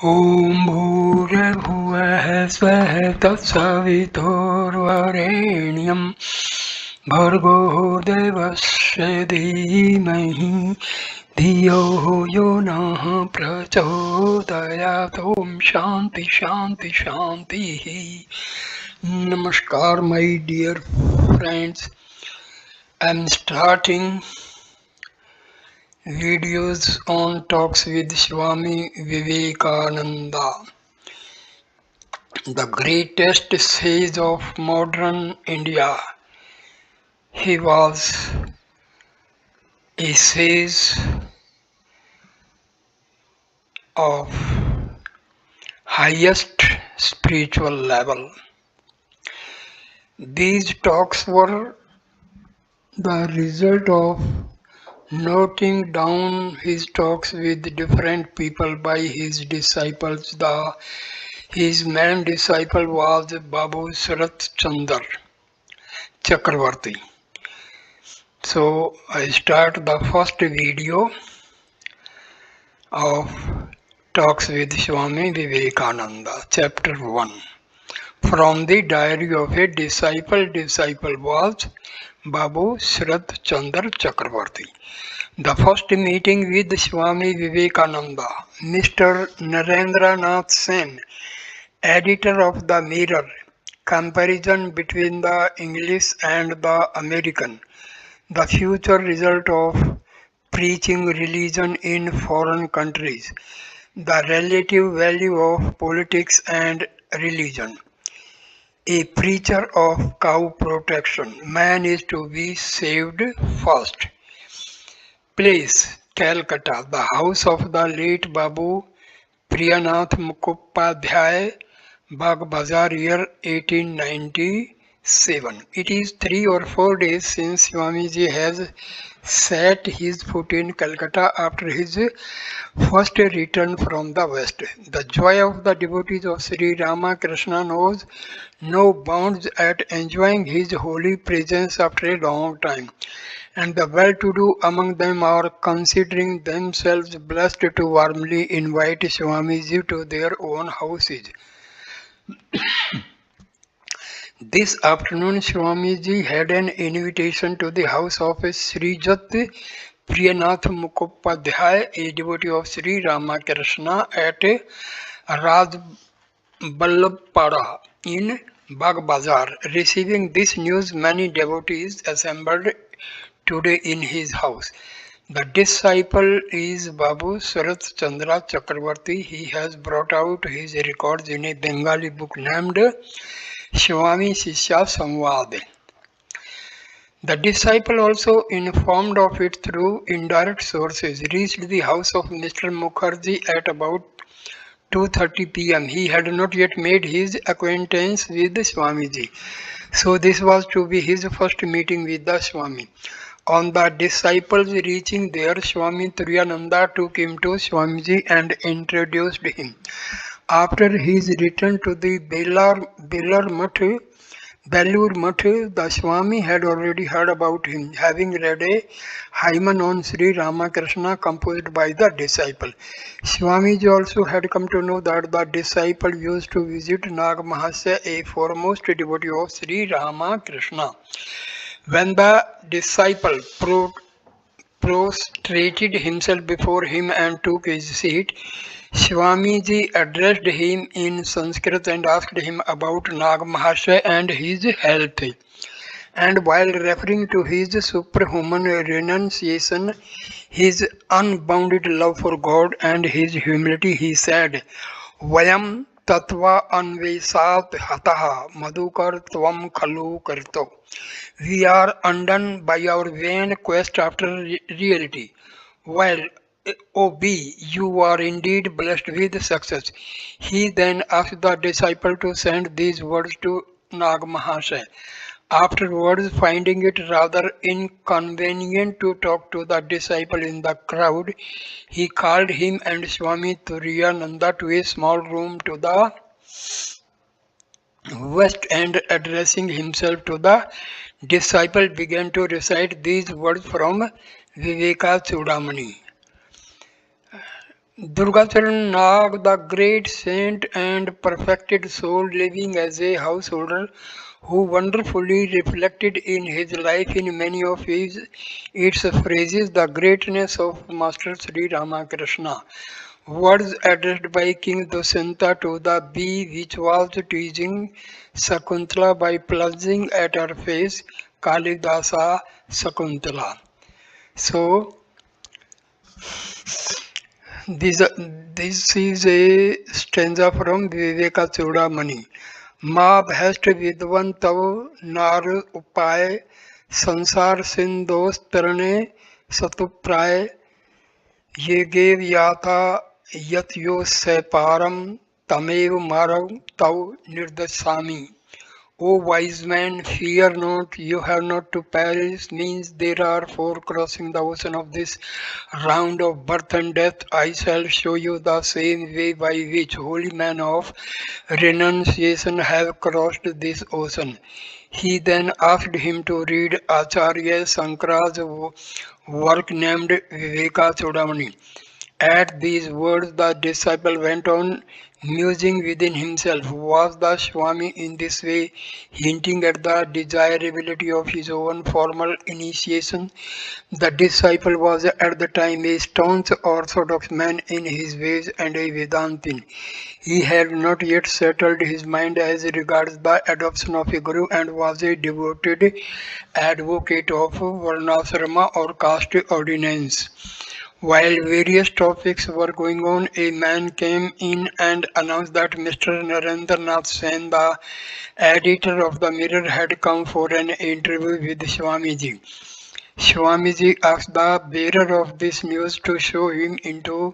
ॐ भूर्भुवः स्वः तत्सवितुर्वरेण्यं भर्गो देवस्य धीमहि धियो यो नः प्रचोदयात्। ॐ शान्ति शान्ति शान्तिः. Namaskar, my dear friends. I'm starting videos on talks with Swami Vivekananda, the greatest sage of modern India. He was a sage of highest spiritual level. These talks were the result of noting down his talks with different people by his disciples. His main disciple was Babu Sarat Chandar Chakravarti. So I start the first video of Talks with Swami Vivekananda, Chapter 1. From the diary of a disciple. Disciple was Babu Shraddha Chandra Chakravarti. The first meeting with Swami Vivekananda. Mr. Narendra Nath Sen, editor of the Mirror, comparison between the English and the American, the future result of preaching religion in foreign countries, the relative value of politics and religion. A preacher of cow protection. Man is to be saved first. Place: Calcutta. The house of the late Babu Priyanath Mukhopadhyay, Bagh Bazar, year 1897. It is 3 or 4 days since Swamiji has set his foot in Calcutta after his first return from the West. The joy of the devotees of Sri Ramakrishna knows no bounds at enjoying his holy presence after a long time, and the well-to-do among them are considering themselves blessed to warmly invite Swamiji to their own houses. This afternoon Swamiji had an invitation to the house of Srijat Priyanath Mukhopadhyay, a devotee of Sri Ramakrishna at Rajballabhpada in Bagh Bazar. Receiving this news, many devotees assembled today in his house. The disciple is Babu Sarat Chandra Chakravarti. He has brought out his records in a Bengali book named Swami Shishya Samvad. The disciple, also informed of it through indirect sources, reached the house of Mr. Mukherjee at about 2:30 p.m. He had not yet made his acquaintance with Swamiji, so this was to be his first meeting with the Swami. On the disciples reaching there, Swami Triyananda took him to Swamiji and introduced him. After his return to the Belur Mutt, the Swami had already heard about him, having read a hymn on Sri Ramakrishna composed by the disciple. Swamiji also had come to know that the disciple used to visit Nag Mahasya, a foremost devotee of Sri Ramakrishna. When the disciple prostrated himself before him and took his seat, Swamiji addressed him in Sanskrit and asked him about Nag Mahasaya and his health. And while referring to his superhuman renunciation, his unbounded love for God and his humility, he said, Vayam Tatva Anvesat Hataha Madhukar Tvam Khalu Karto. We are undone by our vain quest after reality. While O B, you are indeed blessed with success. He then asked the disciple to send these words to Nag Mahasaya. Afterwards, finding it rather inconvenient to talk to the disciple in the crowd, he called him and Swami Turiyananda to a small room to the west, and addressing himself to the disciple began to recite these words from Viveka Chudamani. Durgacharan Nag, the great saint and perfected soul living as a householder, who wonderfully reflected in his life in many of its phrases the greatness of Master Sri Ramakrishna. Words addressed by King Dushyanta to the bee which was teasing Sakuntala by plunging at her face, Kalidasa Sakuntala. So this, this is a stanza from Viveka माँ भ्रष्ट विद्वन तव नार उपाय संसार सिंधोस तरणे सतुप्राय ये gave याथा यत यो सैपारम तमेव मारव तव निर्दशामि. O wise man, fear not, you have not to perish, means there are four crossing the ocean of this round of birth and death. I shall show you the same way by which holy men of renunciation have crossed this ocean. He then asked him to read Acharya Shankara's work named Viveka Chudamani. At these words, the disciple went on musing within himself. Was the Swami in this way hinting at the desirability of his own formal initiation? The disciple was at the time a staunch orthodox man in his ways and a Vedantin. He had not yet settled his mind as regards the adoption of a guru and was a devoted advocate of Varnasrama or caste ordinance. While various topics were going on, a man came in and announced that Mr. Narendranath Sen, the editor of the Mirror, had come for an interview with Swamiji. Swamiji asked the bearer of this news to show him into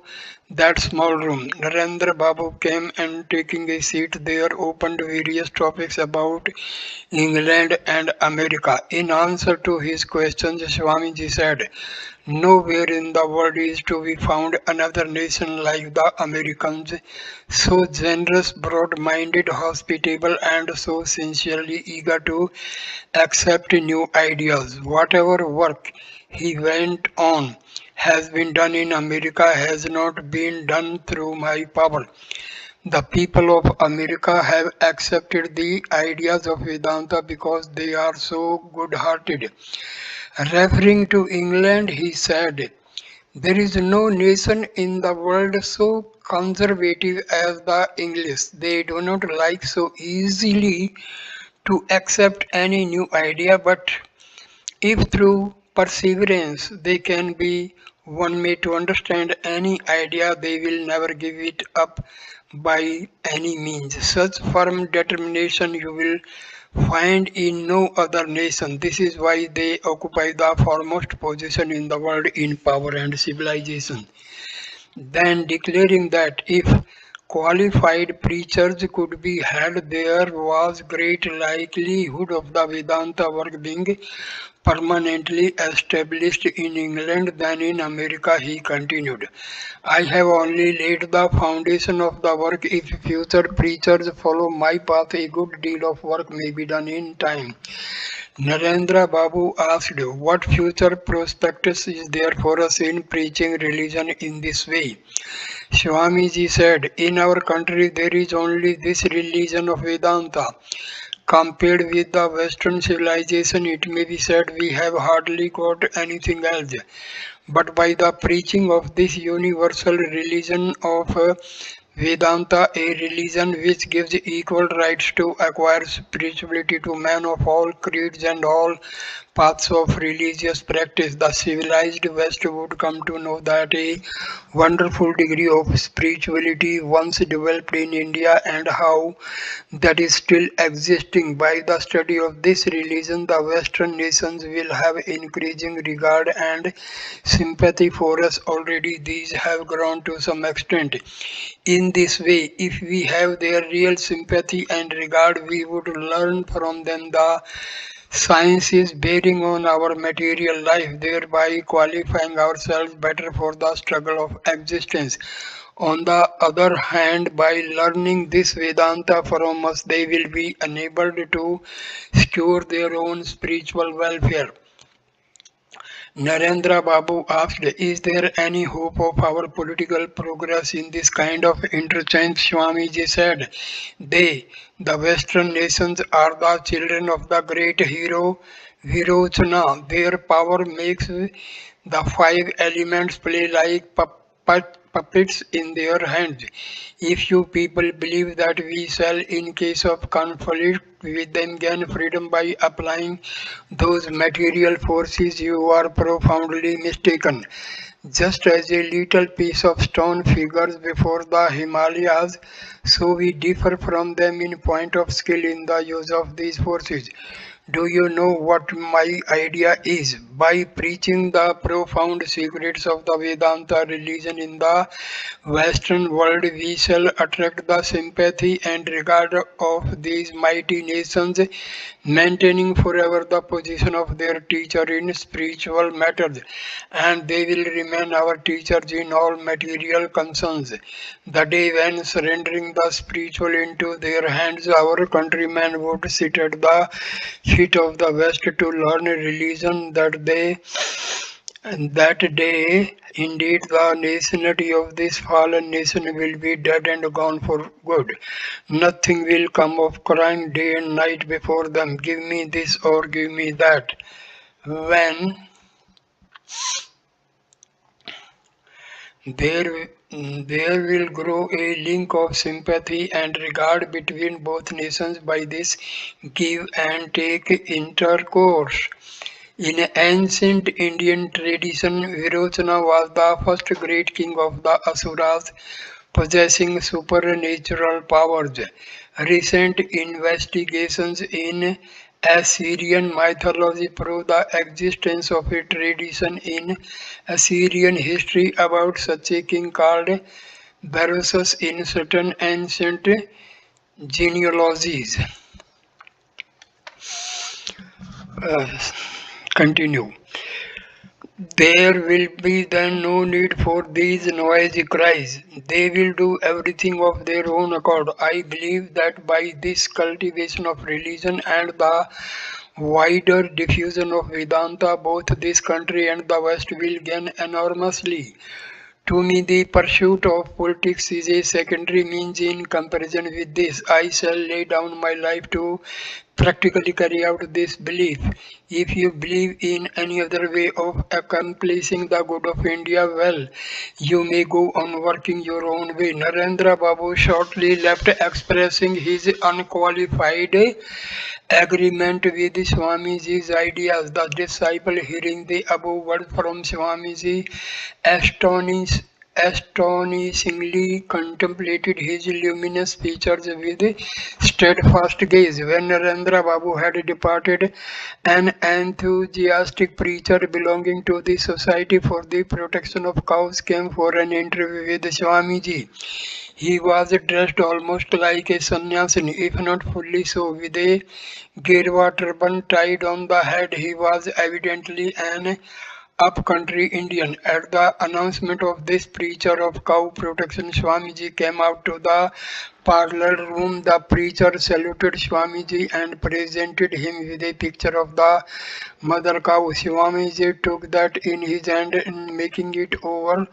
that small room. Narendra Babu came and taking a seat there opened various topics about England and America. In answer to his questions, Swamiji said, nowhere in the world is to be found another nation like the Americans, so generous, broad-minded, hospitable, and so sincerely eager to accept new ideas. Whatever work, he went on, has been done in America has not been done through my power. The people of America have accepted the ideas of Vedanta because they are so good-hearted. Referring to England, he said, there is no nation in the world so conservative as the English. They do not like so easily to accept any new idea, but if through perseverance they can be won made to understand any idea, they will never give it up by any means. Such firm determination you will find in no other nation. This is why they occupy the foremost position in the world in power and civilization. Then declaring that if qualified preachers could be had, there was great likelihood of the Vedanta work being permanently established in England than in America, he continued. I have only laid the foundation of the work. If future preachers follow my path, a good deal of work may be done in time. Narendra Babu asked, what future prospectus is there for us in preaching religion in this way? Swamiji said, in our country there is only this religion of Vedanta. Compared with the Western civilization, it may be said we have hardly got anything else. But by the preaching of this universal religion of Vedanta, a religion which gives equal rights to acquire spirituality to men of all creeds and all paths of religious practice, the civilized West would come to know that a wonderful degree of spirituality once developed in India and how that is still existing. By the study of this religion, the Western nations will have increasing regard and sympathy for us. Already these have grown to some extent. In this way, if we have their real sympathy and regard, we would learn from them the sciences bearing on our material life, thereby qualifying ourselves better for the struggle of existence. On the other hand, by learning this Vedanta from us, they will be enabled to secure their own spiritual welfare. Narendra Babu asked, is there any hope of our political progress in this kind of interchange? Swamiji said, they, the Western nations, are the children of the great hero Virochana. Their power makes the five elements play like puppets in their hands. If you people believe that we shall, in case of conflict with them, gain freedom by applying those material forces, you are profoundly mistaken. Just as a little piece of stone figures before the Himalayas, so we differ from them in point of skill in the use of these forces. Do you know what my idea is? By preaching the profound secrets of the Vedanta religion in the Western world, we shall attract the sympathy and regard of these mighty nations, maintaining forever the position of their teacher in spiritual matters, and they will remain our teachers in all material concerns. The day when surrendering the spiritual into their hands, our countrymen would sit at the feet of the West to learn a religion that day, indeed, the nationality of this fallen nation will be dead and gone for good. Nothing will come of crying day and night before them, give me this or give me that. When there, there will grow a link of sympathy and regard between both nations by this give and take intercourse. In ancient Indian tradition, Virochana was the first great king of the Asuras, possessing supernatural powers. Recent investigations in Assyrian mythology prove the existence of a tradition in Assyrian history about such a king called Berossus in certain ancient genealogies. Uh, Continue. There will be then no need for these noisy cries. They will do everything of their own accord. I believe that by this cultivation of religion and the wider diffusion of Vedanta, both this country and the West will gain enormously. To me, the pursuit of politics is a secondary means in comparison with this. I shall lay down my life to practically carry out this belief. If you believe in any other way of accomplishing the good of India, well, you may go on working your own way. Narendra Babu shortly left expressing his unqualified agreement with Swamiji's ideas. The disciple, hearing the above words from Swamiji, astonished, astonishingly contemplated his luminous features with steadfast gaze. When Narendra Babu had departed, an enthusiastic preacher belonging to the Society for the Protection of Cows came for an interview with Swamiji. He was dressed almost like a sannyasin, if not fully so, with a girva turban tied on the head. He was evidently an upcountry Indian. At the announcement of this preacher of cow protection, Swamiji came out to the parlor room. The preacher saluted Swamiji and presented him with a picture of the mother cow. Swamiji took that in his hand and making it over.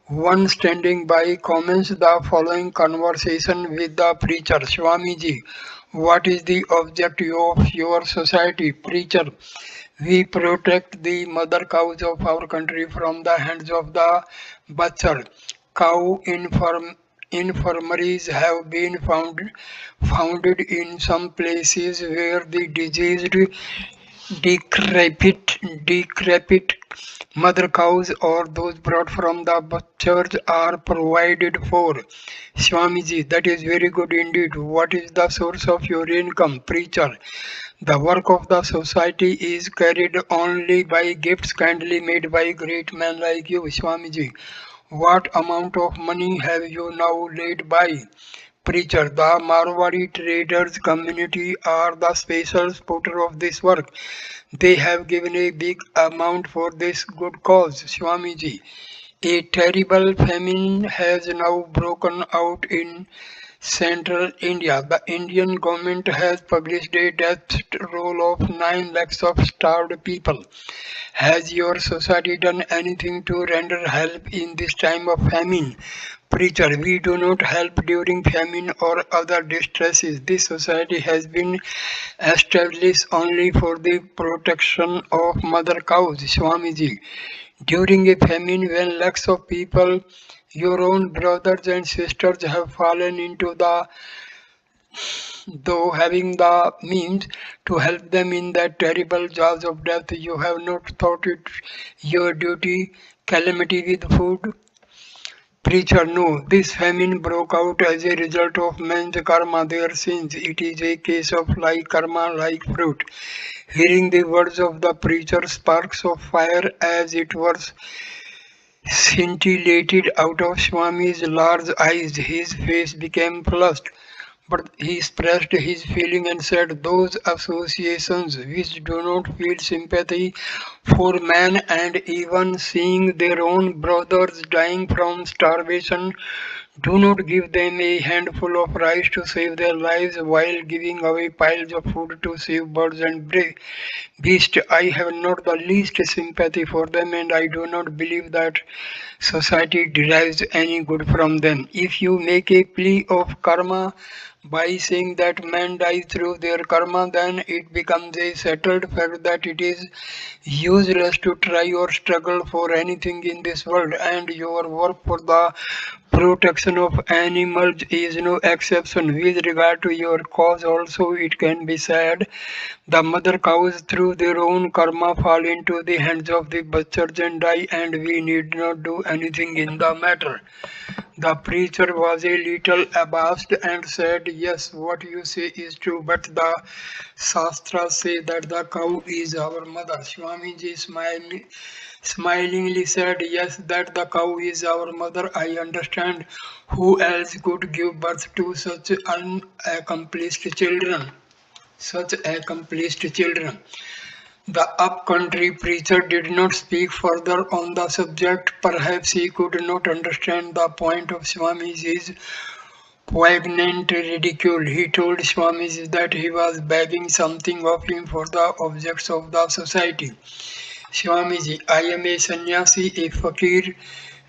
One standing by comments the following conversation with the preacher. Swamiji, what is the objective of your society? Preacher, we protect the mother cows of our country from the hands of the butcher. Cow infirmaries have been founded in some places where the diseased, decrepit mother cows or those brought from the butchers are provided for. Swamiji, that is very good indeed. What is the source of your income? Preacher, the work of the society is carried only by gifts kindly made by great men like you, Swamiji. What amount of money have you now laid by? Preacher, the Marwari traders community are the special supporter of this work. They have given a big amount for this good cause, Swamiji. A terrible famine has now broken out in Central India. The Indian government has published a death roll of 9 lakhs of starved people. Has your society done anything to render help in this time of famine? Preacher, we do not help during famine or other distresses. This society has been established only for the protection of mother cows. Swamiji, during a famine when lakhs of people, your own brothers and sisters have fallen into the though having the means to help them in that terrible jaws of death, you have not thought it your duty calamity with food. Preacher, no, this famine broke out as a result of man's karma, their sins. It is a case of like karma, like fruit. Hearing the words of the preacher, sparks of fire as it was scintillated out of Swami's large eyes. His face became flushed, but he expressed his feeling and said, those associations which do not feel sympathy for man and even seeing their own brothers dying from starvation do not give them a handful of rice to save their lives while giving away piles of food to save birds and beasts. I have not the least sympathy for them, and I do not believe that society derives any good from them. If you make a plea of karma by saying that man dies through their karma, then it becomes a settled fact that it is useless to try or struggle for anything in this world, and your work for the protection of animals is no exception. With regard to your cause also, it can be said the mother cows through their own karma fall into the hands of the butchers and die, and we need not do anything in the matter. The preacher was a little abashed and said, yes, what you say is true, but the Shastras say that the cow is our mother. Swamiji smilingly said, yes, that the cow is our mother. I understand. Who else could give birth to such unaccomplished children? Such accomplished children. The up-country preacher did not speak further on the subject. Perhaps he could not understand the point of Swamiji's poignant ridicule. He told Swamiji that he was begging something of him for the objects of the society. Swamiji, I am a sannyasi, a fakir.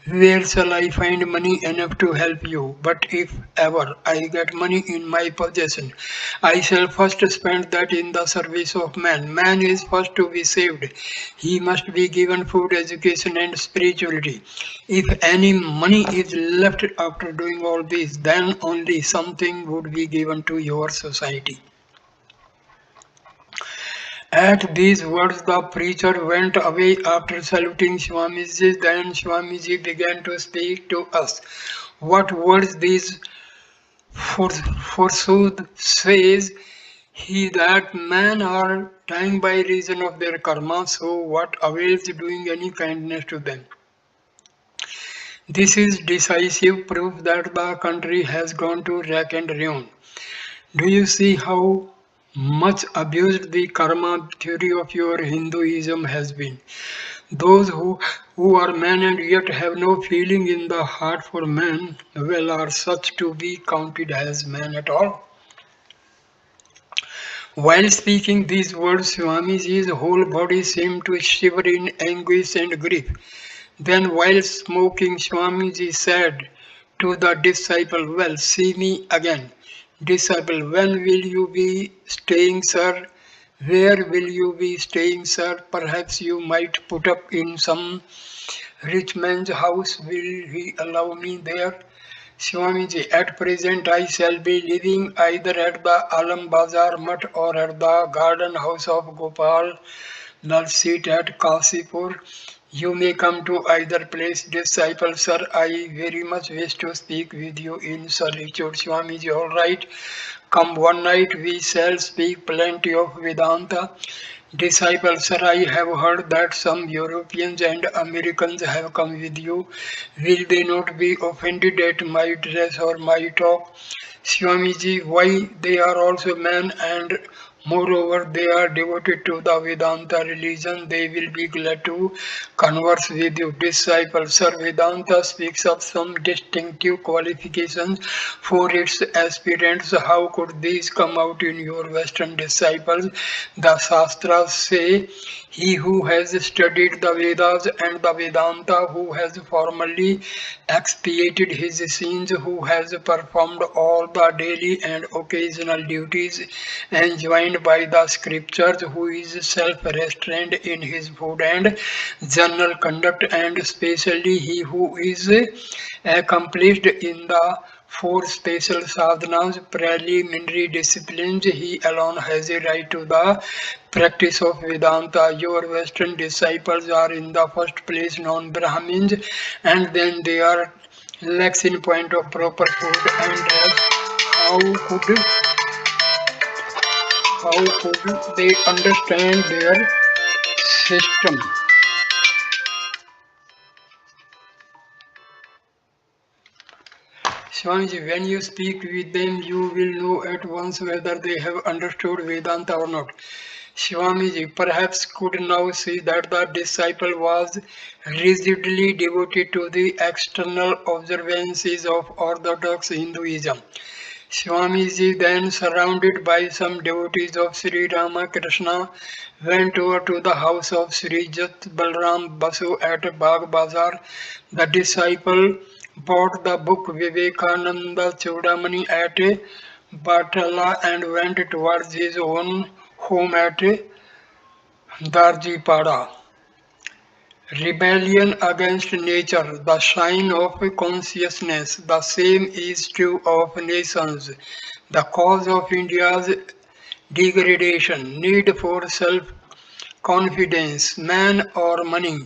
Where shall I find money enough to help you? But if ever I get money in my possession, I shall first spend that in the service of man. Man is first to be saved. He must be given food, education, and spirituality. If any money is left after doing all this, then only something would be given to your society. At these words, the preacher went away after saluting Swamiji. Then Swamiji began to speak to us. What words these forsooth says he that men are dying by reason of their karma, so what avails doing any kindness to them? This is decisive proof that the country has gone to wreck and ruin. Do you see how much abused the karma theory of your Hinduism has been? Those who are men and yet have no feeling in the heart for man, well, are such to be counted as men at all? While speaking these words, Swamiji's whole body seemed to shiver in anguish and grief. Then, while smoking, Swamiji said to the disciple, well, see me again. Disciple, when will you be staying, sir? Where will you be staying, sir? Perhaps you might put up in some rich man's house. Will he allow me there? Swamiji, at present I shall be living either at the Alam Bazar Mutt or at the garden house of Gopal Lal seat at Kasipur. You may come to either place. Disciple, sir, I very much wish to speak with you in solitude. Swamiji, all right. Come one night, we shall speak plenty of Vedanta. Disciple, sir, I have heard that some Europeans and Americans have come with you. Will they not be offended at my dress or my talk? Swamiji, why they are also men and Moreover, they are devoted to the Vedanta religion. They will be glad to converse with you. Disciples, Sir, Vedanta speaks of some distinctive qualifications for its aspirants. How could these come out in your Western disciples? The Shastras say, he who has studied the Vedas and the Vedanta, who has formally expiated his sins, who has performed all the daily and occasional duties enjoined by the scriptures, who is self-restrained in his food and general conduct, and especially he who is accomplished in the four special sadhanas, preliminary disciplines, he alone has a right to the practice of Vedanta. Your Western disciples are in the first place non-Brahmins, and then they are lax in point of proper food and rest. How could they understand their system? Swamiji, when you speak with them, you will know at once whether they have understood Vedanta or not. Swamiji perhaps could now see that the disciple was rigidly devoted to the external observances of orthodox Hinduism. Swamiji, then surrounded by some devotees of Sri Ramakrishna, went over to the house of Sri Jat Balram Basu at Bagh Bazar. The disciple bought the book Vivekananda Chudamani at Batala and went towards his own home at Darjipada. Rebellion against nature, the sign of consciousness. The same is true of nations. The cause of India's degradation, need for self confidence, man or money,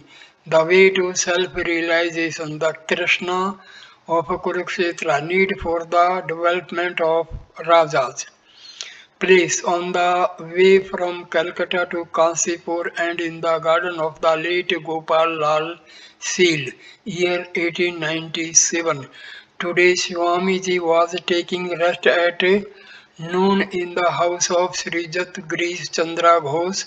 the way to self realization, the Krishna of Kurukshetra, need for the development of Rajas. Place on the way from Calcutta to Kansipur and in the garden of the late Gopal Lal Seal, year 1897. Today Swamiji was taking rest at noon in the house of Srijat Grish Chandra Ghosh.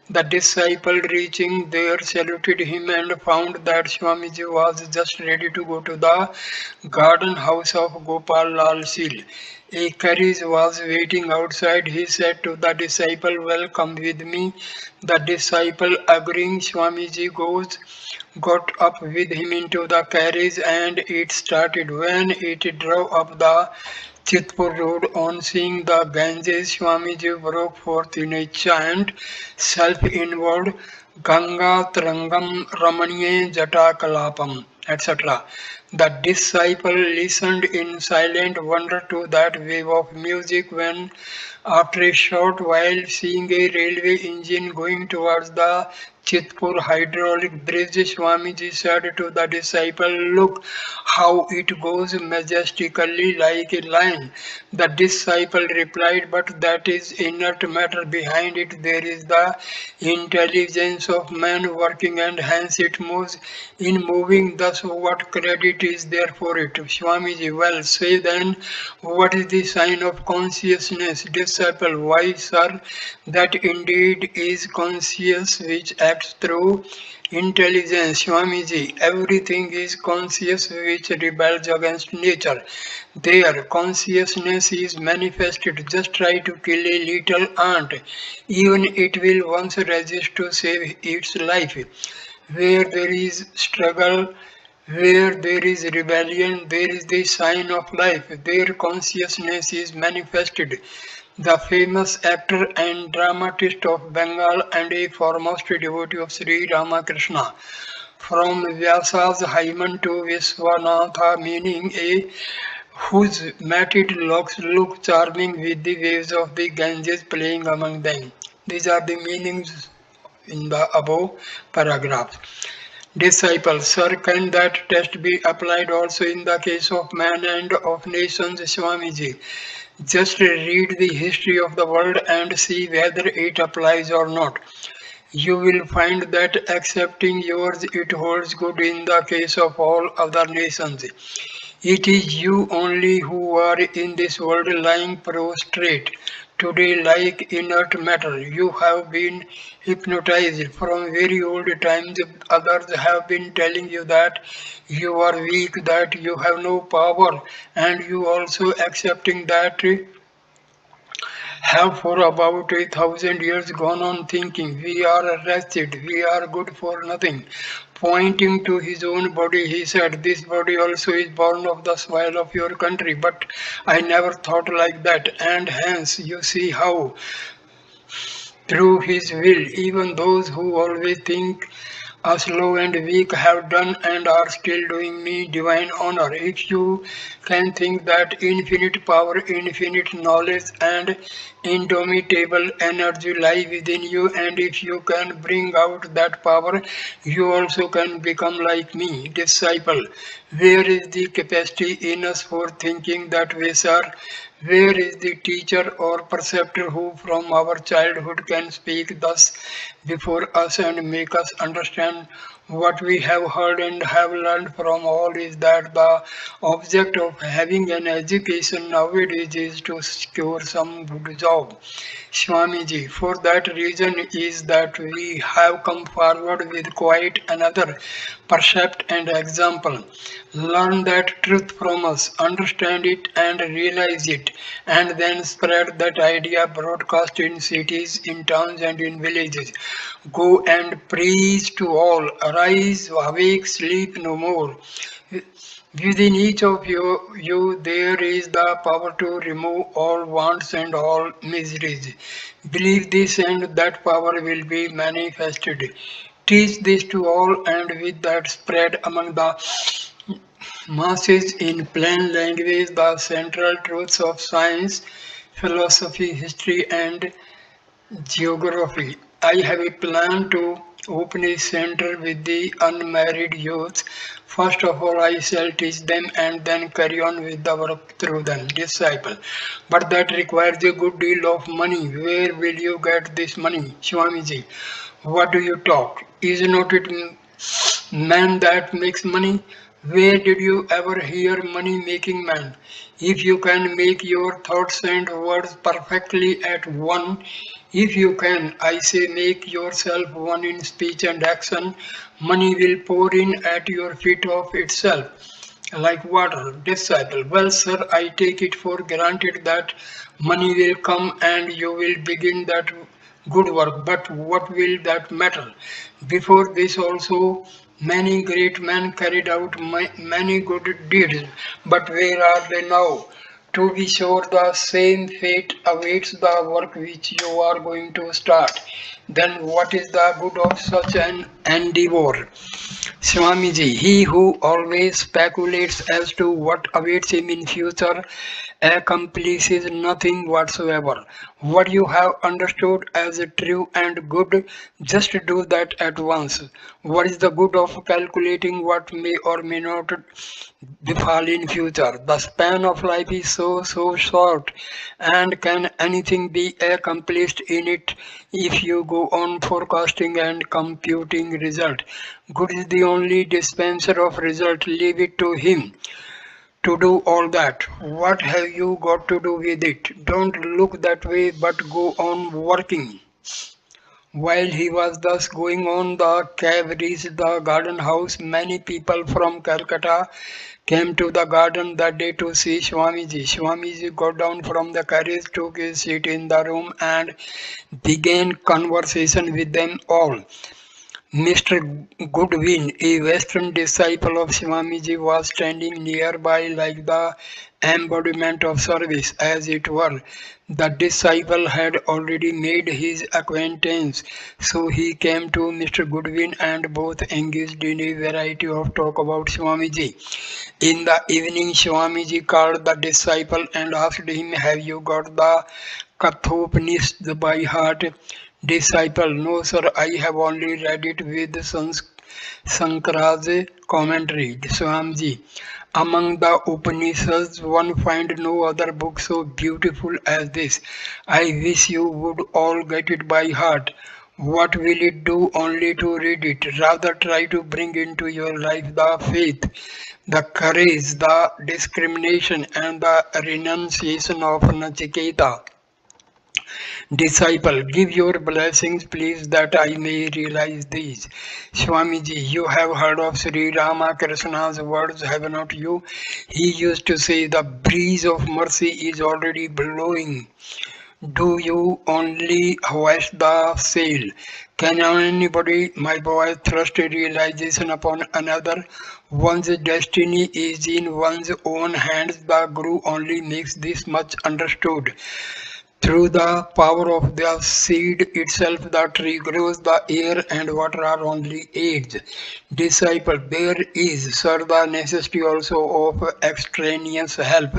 The disciple reaching there saluted him and found that Swamiji was just ready to go to the garden house of Gopal Lal Seal. A carriage was waiting outside. He said to the disciple, "Well, come with me." The disciple, agreeing, Swamiji got up with him into the carriage and it started. When it drove up the Chitpur road, on seeing the Ganges, Swamiji broke forth in a chant, self-involved, Ganga Trangam Ramaniye Jata Kalapam, etc. The disciple listened in silent wonder to that wave of music when, after a short while, seeing a railway engine going towards the Chitpur hydraulic bridge, Swamiji said to the disciple, "Look how it goes majestically like a lion." The disciple replied, "But that is inert matter. Behind it there is the intelligence of man working and hence it moves. In moving thus, what credit is there for it?" Swamiji, "Well, say then, what is the sign of consciousness?" Disciple, "Why, sir, that indeed is conscious which acts through intelligence." Swamiji, "Everything is conscious which rebels against nature. There, consciousness is manifested. Just try to kill a little ant. Even it will once resist to save its life. Where there is struggle, where there is rebellion, there is the sign of life. There consciousnness is manifested." The famous actor and dramatist of Bengal and a foremost devotee of Sri Ramakrishna. From Vyasa's hymen to Viswanatha, meaning a whose matted locks look charming with the waves of the Ganges playing among them. These are the meanings in the above paragraphs. Disciple, sir, can that test be applied also in the case of man and of nations, Swamiji? Just read the history of the world and see whether it applies or not. You will find that excepting yours, it holds good in the case of all other nations. It is you only who are in this world lying prostrate, today like inert matter. You have been hypnotized from very old times. Others have been telling you that you are weak, that you have no power, and you also accepting that have for about 1,000 years gone on thinking, we are arrested, we are good for nothing. Pointing to his own body, he said, this body also is born of the soil of your country, but I never thought like that, and hence you see how through his will, even those who always think us low and weak have done and are still doing me divine honor. If you can think that infinite power, infinite knowledge, and indomitable energy lie within you, and if you can bring out that power, you also can become like me, disciple. Where is the capacity in us for thinking that way, sir? Where is the teacher or preceptor who from our childhood can speak thus before us and make us understand what we have heard and have learned from all is that the object of having an education nowadays is to secure some good job. Swamiji, for that reason is that we have come forward with quite another percept and example. Learn that truth from us, understand it and realize it, and then spread that idea broadcast in cities, in towns, and in villages. Go and preach to all. Arise, awake, sleep no more. Within each of you there is the power to remove all wants and all miseries. Believe this and that power will be manifested. Teach this to all and with that spread among the masses in plain language the central truths of science, philosophy, history and geography. I have a plan to open a center with the unmarried youth. First of all, I shall teach them and then carry on with the work through them, disciple. But that requires a good deal of money. Where will you get this money, Swamiji? What do you talk? Is not it man that makes money? Where did you ever hear money making man? If you can make your thoughts and words perfectly at one, if you can, I say, make yourself one in speech and action, money will pour in at your feet of itself like water. Disciple, well, sir, I take it for granted that money will come and you will begin that good work, but what will that matter? Before this, also, many great men carried out many good deeds, but where are they now? To be sure, the same fate awaits the work which you are going to start. Then, what is the good of such an endeavor? Swamiji, he who always speculates as to what awaits him in future accomplishes nothing whatsoever. What you have understood as true and good, just do that at once. What is the good of calculating what may or may not befall in future? The span of life is so short, and can anything be accomplished in it if you go on forecasting and computing result? Good is the only dispenser of result. Leave it to him to do all that. What have you got to do with it? Don't look that way, but go on working. While he was thus going on, the cab reached the garden house. Many people from Calcutta came to the garden that day to see Swamiji. Swamiji got down from the carriage, took his seat in the room, and began conversation with them all. Mr. Goodwin, a Western disciple of Swamiji, was standing nearby like the embodiment of service, as it were. The disciple had already made his acquaintance, so he came to Mr. Goodwin and both engaged in a variety of talk about Swamiji. In the evening, Swamiji called the disciple and asked him, have you got the Kathopanishad by heart? Disciple, no sir, I have only read it with Shankara's commentary. Swamiji, among the Upanishads, one finds no other book so beautiful as this. I wish you would all get it by heart. What will it do only to read it? Rather try to bring into your life the faith, the courage, the discrimination, and the renunciation of Nachiketa. Disciple, give your blessings, please, that I may realize these. Swamiji, you have heard of Sri Ramakrishna's words, have not you? He used to say, the breeze of mercy is already blowing. Do you only hoist the sail? Can anybody, my boy, trust a realization upon another? One's destiny is in one's own hands. The Guru only makes this much understood. Through the power of the seed itself, the tree grows, the air and water are only aids. Disciple, there is, sir, the necessity also of extraneous help.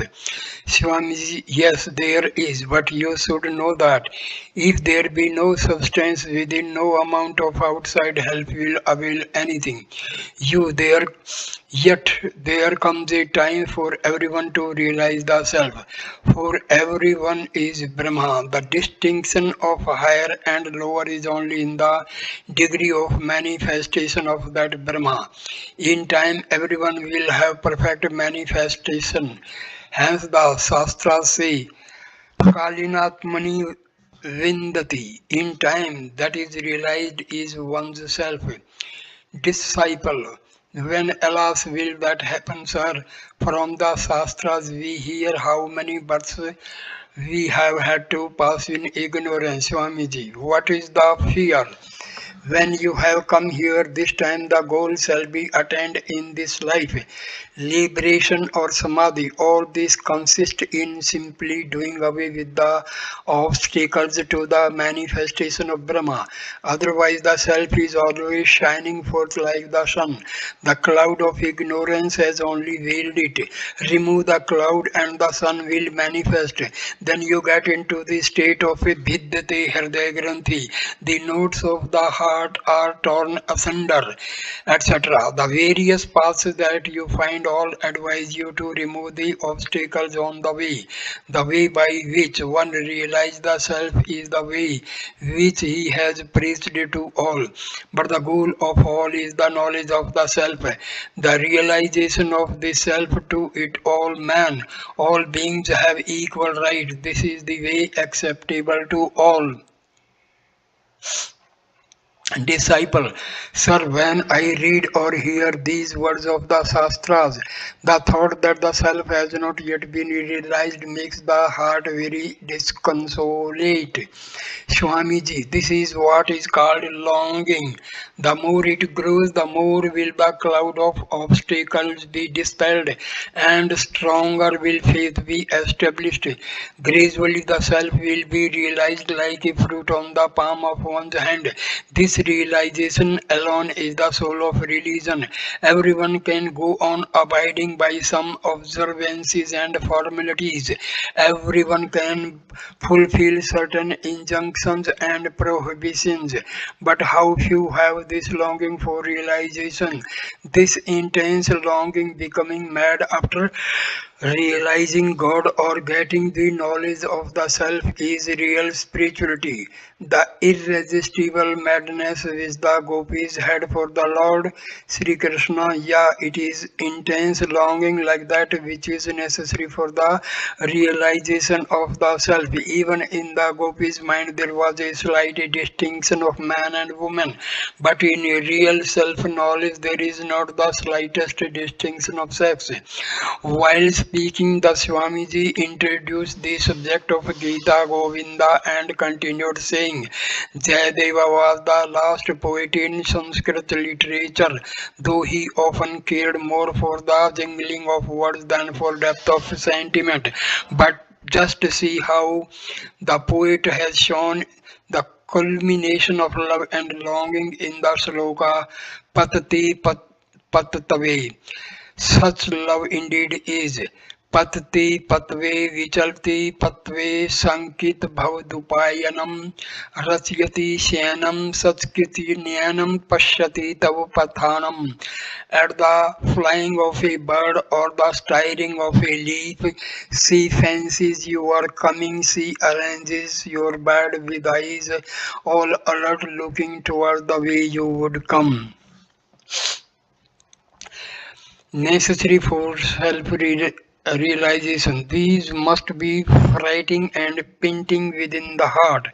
Swamiji, yes, there is, but you should know that if there be no substance within, no amount of outside help will avail anything. You there, yet there comes a time for everyone to realize the self. For everyone is Brahma. The distinction of higher and lower is only in the degree of manifestation of that Brahma. In time, everyone will have perfect manifestation. Hence the Shastras say, Kalinatmani Vindati. In time, that is realized is one's self. Disciple. When Allah's will that happens, sir, from the Shastras we hear how many births we have had to pass in ignorance, Swamiji. What is the fear? When you have come here this time, the goal shall be attained in this life. Liberation or samadhi, all this consists in simply doing away with the obstacles to the manifestation of Brahma. Otherwise, the self is always shining forth like the sun. The cloud of ignorance has only veiled it. Remove the cloud and the sun will manifest. Then you get into the state of a Bhiddhate Hridaya Granthi. The notes of the heart are torn asunder, etc. The various paths that you find all advise you to remove the obstacles on the way. The way by which one realizes the self is the way which he has preached to all. But the goal of all is the knowledge of the self, the realization of the self to it all man. All beings have equal right. This is the way acceptable to all. Disciple, sir, when I read or hear these words of the Shastras, the thought that the self has not yet been realized makes the heart very disconsolate. Swamiji, this is what is called longing. The more it grows, the more will the cloud of obstacles be dispelled and stronger will faith be established. Gradually, the self will be realized like a fruit on the palm of one's hand. This realization alone is the soul of religion. Everyone can go on abiding by some observances and formalities. Everyone can fulfill certain injunctions and prohibitions. But how few have this longing for realization, this intense longing becoming mad after realizing God or getting the knowledge of the self is real spirituality. The irresistible madness which the gopis had for the Lord Sri Krishna, yeah, it is intense longing like that which is necessary for the realization of the self. Even in the gopis' mind there was a slight distinction of man and woman, but in real self knowledge there is not the slightest distinction of sex. While speaking, the Swamiji introduced the subject of Gita Govinda and continued saying, Jayadeva was the last poet in Sanskrit literature, though he often cared more for the jingling of words than for depth of sentiment. But just see how the poet has shown the culmination of love and longing in the sloka Patati Patave. Such love indeed is. Patati patve vichalti patve sankit bhavadupayanam rasyati syanam satskiti nyanam pashyati tav pathanam. At the flying of a bird or the stirring of a leaf, she fancies you are coming, she arranges your bed with eyes all alert looking toward the way you would come. Necessary for self realization. These must be frightening and pinching within the heart.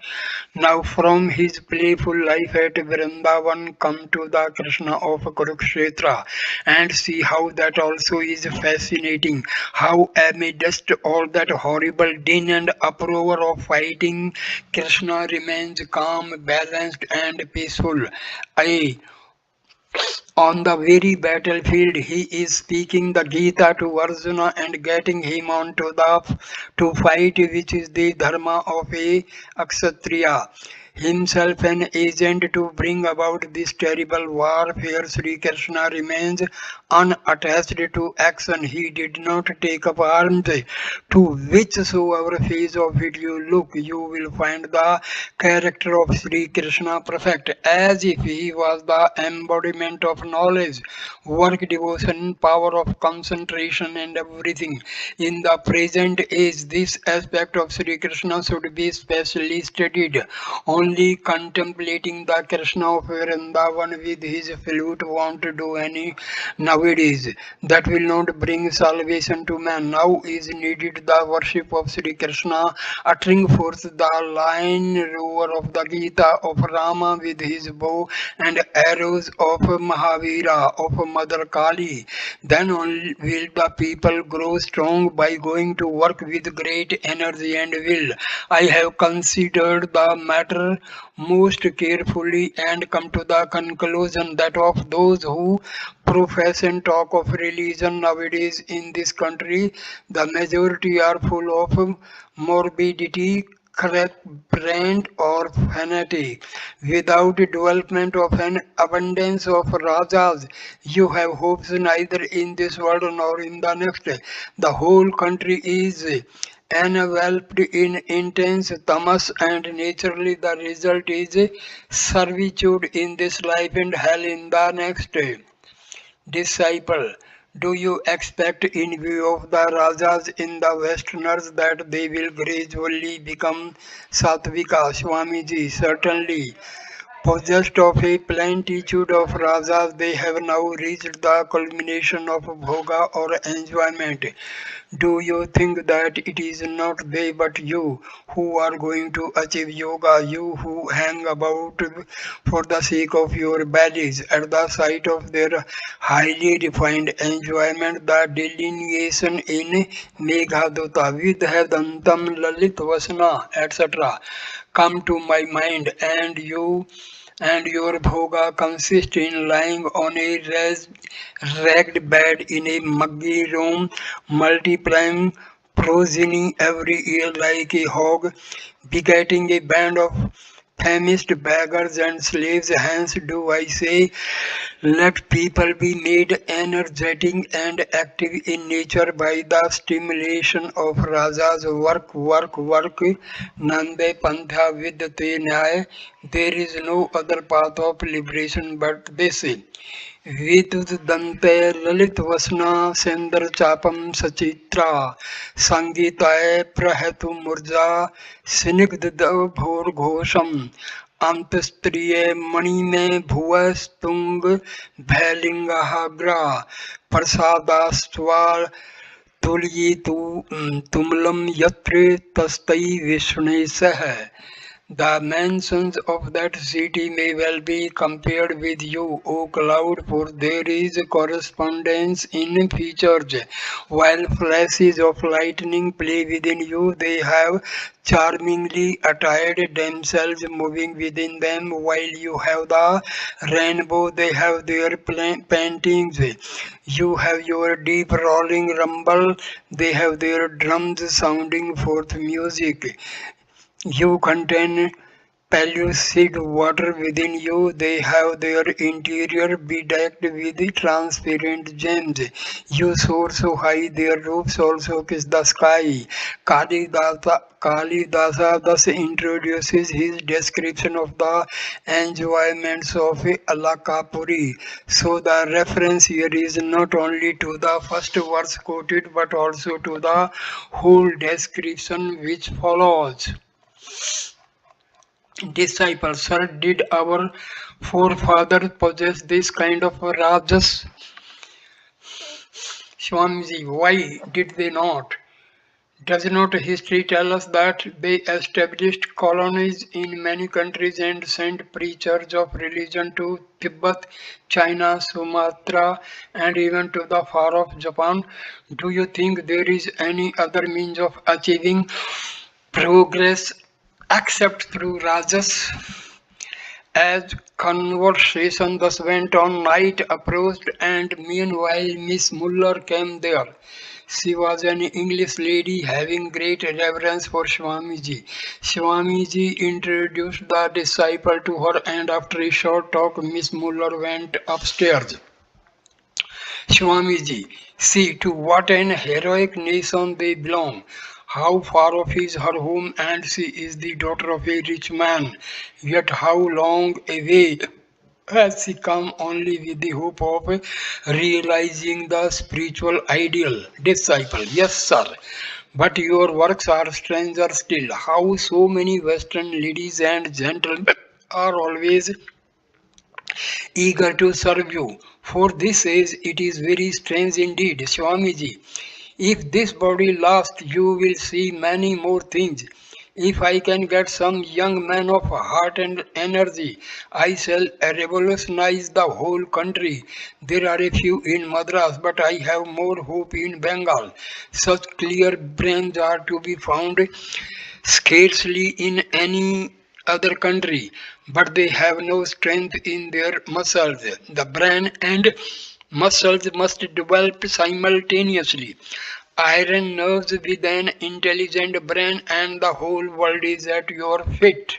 Now, from his playful life at Vrindavan, come to the Krishna of Kurukshetra and see how that also is fascinating. How, amidst all that horrible din and uproar of fighting, Krishna remains calm, balanced, and peaceful. I on the very battlefield, he is speaking the Gita to Arjuna and getting him on to fight, which is the dharma of a Kshatriya. Himself an agent to bring about this terrible warfare, Sri Krishna remains unattached to action. He did not take up arms. To whichsoever phase of it you look, you will find the character of Sri Krishna perfect, as if he was the embodiment of knowledge, work, devotion, power of concentration, and everything. In the present age, this aspect of Sri Krishna should be specially studied. Only contemplating the Krishna of Vrindavan with his flute won't do any nowadays. That will not bring salvation to man. Now is needed the worship of Sri Krishna, uttering forth the line roar of the Gita of Rama with his bow and arrows of Mahavira, of Mother Kali. Then only will the people grow strong by going to work with great energy and will. I have considered the matter most carefully and come to the conclusion that of those who profess and talk of religion nowadays in this country, the majority are full of morbidity, correct brand or fanatic. Without development of an abundance of rajas, you have hopes neither in this world nor in the next. The whole country is enveloped in intense tamas and naturally the result is servitude in this life and hell in the next. Disciple, do you expect in view of the rajas in the westerners that they will gradually become sattvika? Swamiji, certainly. Possessed of a plenitude of rajas, they have now reached the culmination of bhoga or enjoyment. Do you think that it is not they but you who are going to achieve yoga, you who hang about for the sake of your bellies at the sight of their highly refined enjoyment, the delineation in Meghaduta, Vidhadantam Lalit Vasana, etc. come to my mind and your bhoga consists in lying on a ragged bed in a muggy room, multiplying progeny every year like a hog, begetting a band of famished beggars and slaves. Hence, do I say, let people be made energetic and active in nature by the stimulation of rajas. Work, work, work. Nande Pantha Vidyate Nyaya. There is no other path of liberation but this. विद्युदन्ते ललितवसना सेन्द्रचापं सचित्रा सङ्गीताय प्रहतुमूर्जा स्निग्धोर्घोषम् अन्तस्त्रिये मणिमे भुवस्तुङ्ग भैलिङ्गाग्रा प्रसादास्त्वा तुलयितु तुमलं यत्र तस्तै विष्णुसः. The mansions of that city may well be compared with you, O cloud, for there is correspondence in features. While flashes of lightning play within you, they have charmingly attired themselves moving within them. While you have the rainbow, they have their paintings. You have your deep rolling rumble, they have their drums sounding forth music. You contain pellucid water within you. They have their interior bedecked with transparent gems. You soar so high, their roofs also kiss the sky. Kalidasa thus introduces his description of the enjoyments of Alakapuri. So the reference here is not only to the first verse quoted but also to the whole description which follows. Disciples, sir, did our forefathers possess this kind of rajas? Swamiji, why did they not? Does not history tell us that they established colonies in many countries and sent preachers of religion to Tibet, China, Sumatra, and even to the far off Japan? Do you think there is any other means of achieving progress except through rajas? As conversation thus went on, night approached, and meanwhile Miss Muller came there. She was an English lady having great reverence for Swamiji. Swamiji introduced the disciple to her, and after a short talk, Miss Muller went upstairs. Swamiji, see to what an heroic nation they belong. How far off is her home, and she is the daughter of a rich man. Yet how long away has she come only with the hope of realizing the spiritual ideal? Disciple, yes, sir. But your works are stranger still. How so many Western ladies and gentlemen are always eager to serve you. For this age it is very strange indeed, Swamiji. If this body lasts, you will see many more things. If I can get some young man of heart and energy, I shall revolutionize the whole country. There are a few in Madras, but I have more hope in Bengal. Such clear brains are to be found scarcely in any other country, but they have no strength in their muscles. The brain and muscles must develop simultaneously. Iron nerves with an intelligent brain, and the whole world is at your feet.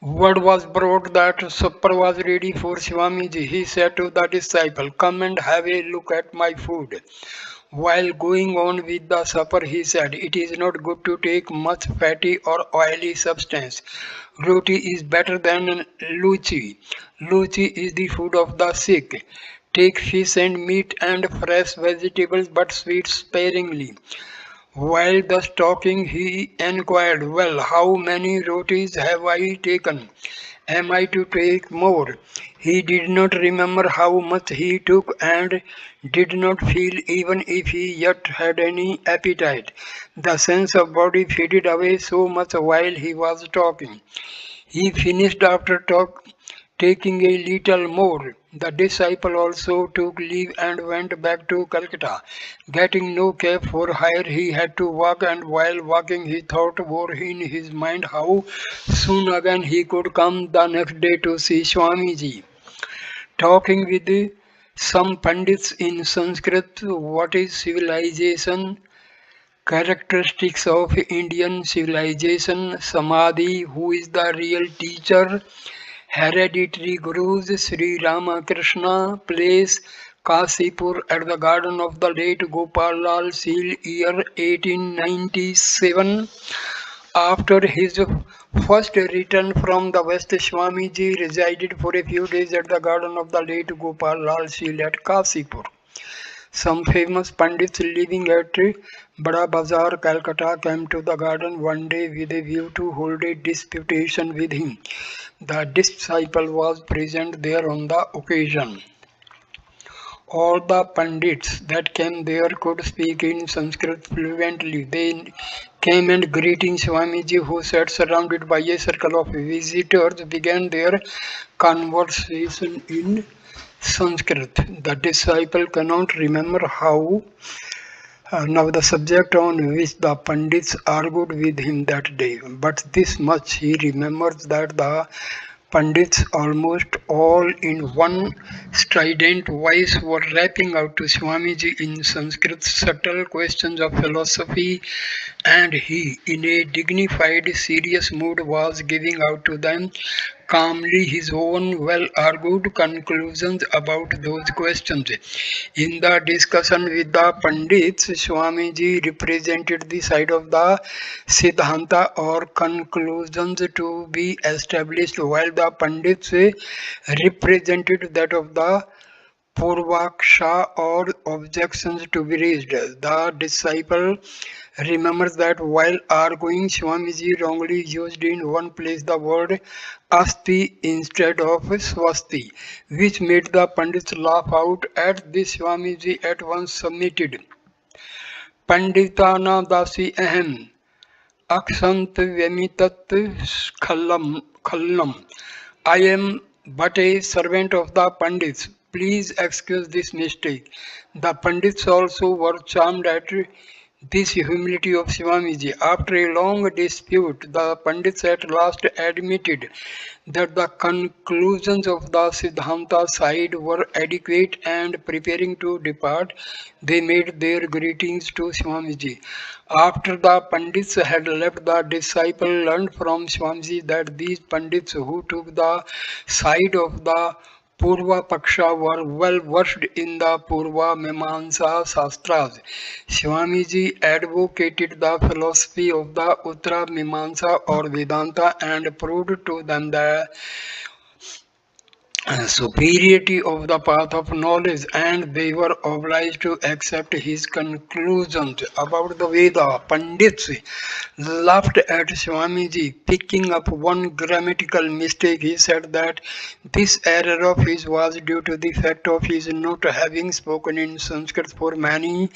Word was brought that supper was ready for Swamiji. He said to the disciple, come and have a look at my food. While going on with the supper, he said, it is not good to take much fatty or oily substance. Roti is better than luchi. Luchi is the food of the sick. Take fish and meat and fresh vegetables, but sweets sparingly. While thus talking, he inquired, well, how many rotis have I taken? Am I to take more? He did not remember how much he took and did not feel even if he yet had any appetite. The sense of body faded away so much while he was talking. He finished after taking a little more. The disciple also took leave and went back to Calcutta. Getting no cab for hire, he had to walk, and while walking, he thought over in his mind how soon again he could come the next day to see Swamiji. Talking with some Pandits in Sanskrit, what is civilization? Characteristics of Indian civilization, Samadhi, who is the real teacher, hereditary gurus, Sri Ramakrishna, place Kasipur at the garden of the late Gopal Lal Seal, year 1897. After his first return from the West, Swamiji resided for a few days at the garden of the late Gopal Lal Seal at Kasipur. Some famous Pandits living at Bada Bazar, Calcutta, came to the garden one day with a view to hold a disputation with him. The disciple was present there on the occasion. All the Pandits that came there could speak in Sanskrit fluently. They came and greeting Swamiji, who sat surrounded by a circle of visitors, began their conversation in Sanskrit. The disciple cannot remember how. Now the subject on which the Pandits argued with him that day, but this much he remembers that the Pandits, almost all in one strident voice, were rapping out to Swamiji in Sanskrit subtle questions of philosophy, and he, in a dignified, serious mood, was giving out to them calmly his own well argued conclusions about those questions. In the discussion with the Pandits, Swamiji represented the side of the Siddhanta or conclusions to be established, while the Pandits represented that of the purvaksha or objections to be raised. The disciple remembers that while arguing, Swamiji wrongly used in one place the word asti instead of swasti, which made the Pandits laugh out. At this, Swamiji at once submitted. Panditana dasi ahem. Aksant Vyamitat Khallam. I am but a servant of the Pandits. Please excuse this mistake. The Pandits also were charmed at this humility of Swamiji. After a long dispute, the Pandits at last admitted that the conclusions of the Siddhanta side were adequate, and preparing to depart, they made their greetings to Swamiji. After the Pandits had left, the disciple learned from Swamiji that these Pandits who took the side of the Purva Paksha were well versed in the Purva Mimamsa Shastras. Swamiji advocated the philosophy of the Uttara Mimamsa or Vedanta and proved to them the superiority of the path of knowledge, and they were obliged to accept his conclusions about the Veda. Pandits laughed at Swamiji, picking up one grammatical mistake. He said that this error of his was due to the fact of his not having spoken in Sanskrit for many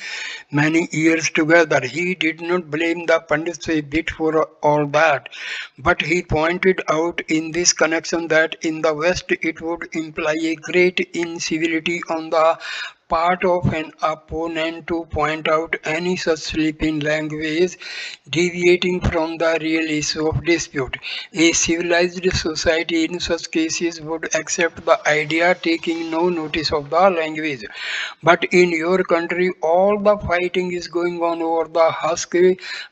years together. He did not blame the Pandits a bit for all that, but he pointed out in this connection that in the West it would imply a great incivility on the part of an opponent to point out any such slip in language deviating from the real issue of dispute. A civilized society in such cases would accept the idea taking no notice of the language. But in your country, all the fighting is going on over the husk.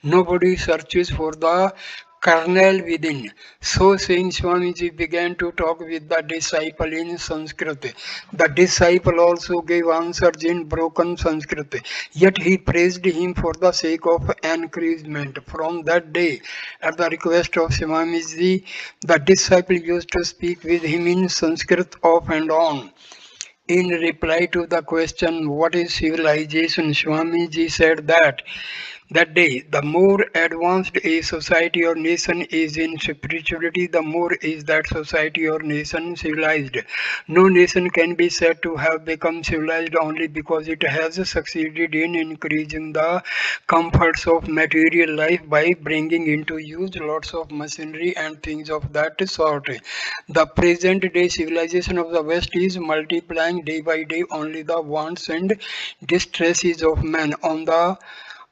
Nobody searches for the kernel within. So saying, Swamiji began to talk with the disciple in Sanskrit. The disciple also gave answers in broken Sanskrit, yet he praised him for the sake of encouragement. From that day, at the request of Swamiji, the disciple used to speak with him in Sanskrit off and on. In reply to the question, what is civilization? Swamiji said that day, the more advanced a society or nation is in spirituality, the more is that society or nation civilized. No nation can be said to have become civilized only because it has succeeded in increasing the comforts of material life by bringing into use lots of machinery and things of that sort. The present day civilization of the West is multiplying day by day only the wants and distresses of man. On the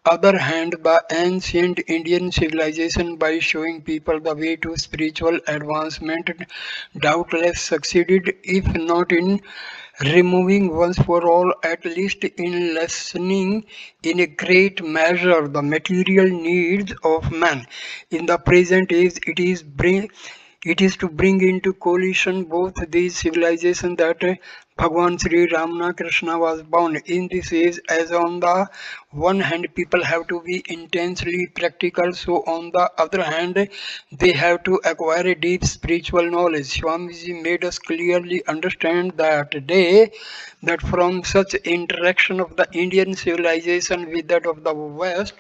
other hand, the ancient Indian civilization, by showing people the way to spiritual advancement, doubtless succeeded, if not in removing once for all, at least in lessening in a great measure the material needs of man. In the present age, it is to bring into collision both these civilizations that Bhagwan Sri Ramana Krishna was born in this age. As on the one hand people have to be intensely practical, so on the other hand they have to acquire a deep spiritual knowledge. Swamiji made us clearly understand that today that from such interaction of the Indian civilization with that of the West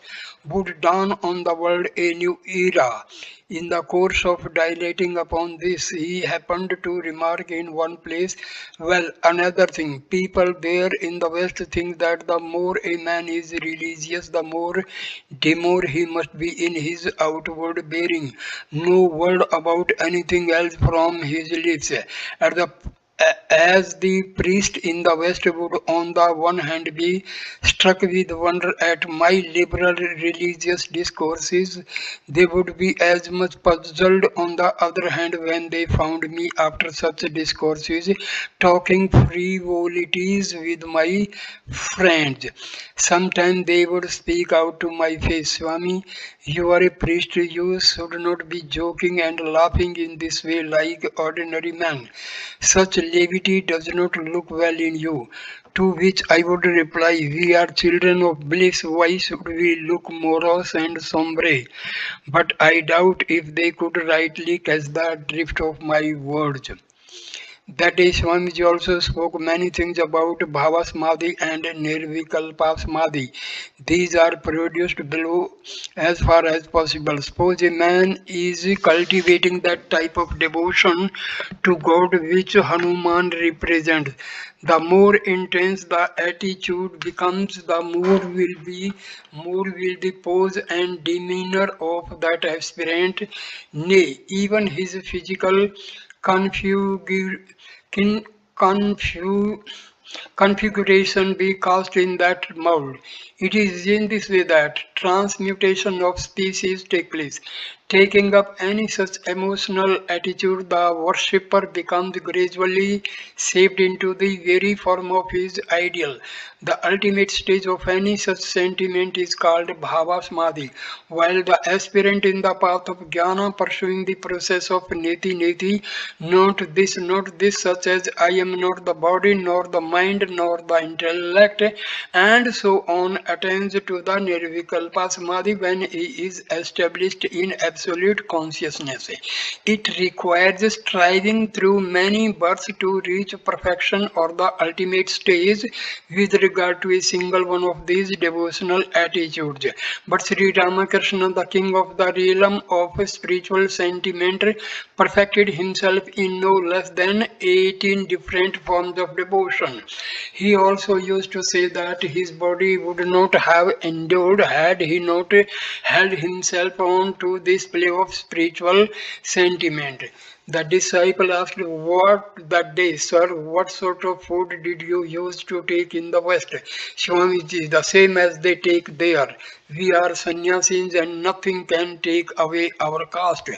would dawn on the world a new era. In the course of dilating upon this, he happened to remark in one place, well, another thing, people there in the West think that the more a man is religious, the more demure he must be in his outward bearing. No word about anything else from his lips. At the as the priest in the West would on the one hand be struck with wonder at my liberal religious discourses, they would be as much puzzled on the other hand when they found me after such discourses talking frivolities with my friends. Sometimes they would speak out to my face, Swami, you are a priest, you should not be joking and laughing in this way like ordinary men. Such levity does not look well in you. To which I would reply, we are children of bliss, why should we look morose and sombre? But I doubt if they could rightly catch the drift of my words. That day, Swamiji also spoke many things about Bhava Samadhi and Nirvikalpa Samadhi. These are produced below as far as possible. Suppose a man is cultivating that type of devotion to God which Hanuman represents. The more intense the attitude becomes, the more will the pose and demeanor of that aspirant. Nay, even his physical configure, kin- confu- configuration be cast in that mold. It is in this way that transmutation of species take place. Taking up any such emotional attitude, the worshipper becomes gradually shaped into the very form of his ideal. The ultimate stage of any such sentiment is called bhava samadhi, while the aspirant in the path of jnana pursuing the process of neti neti, not this, such as I am not the body, nor the mind, nor the intellect, and so on, attains to the nirvikalpa samadhi when he is established in absolute consciousness. It requires striving through many births to reach perfection or the ultimate stage with regard to a single one of these devotional attitudes. But Sri Ramakrishna, the king of the realm of spiritual sentiment, perfected himself in no less than 18 different forms of devotion. He also used to say that his body would not have endured had he not held himself on to this play of spiritual sentiment. The disciple asked, what that day, sir, what sort of food did you use to take in the West? Swamiji, the same as they take there. We are sannyasis and nothing can take away our caste.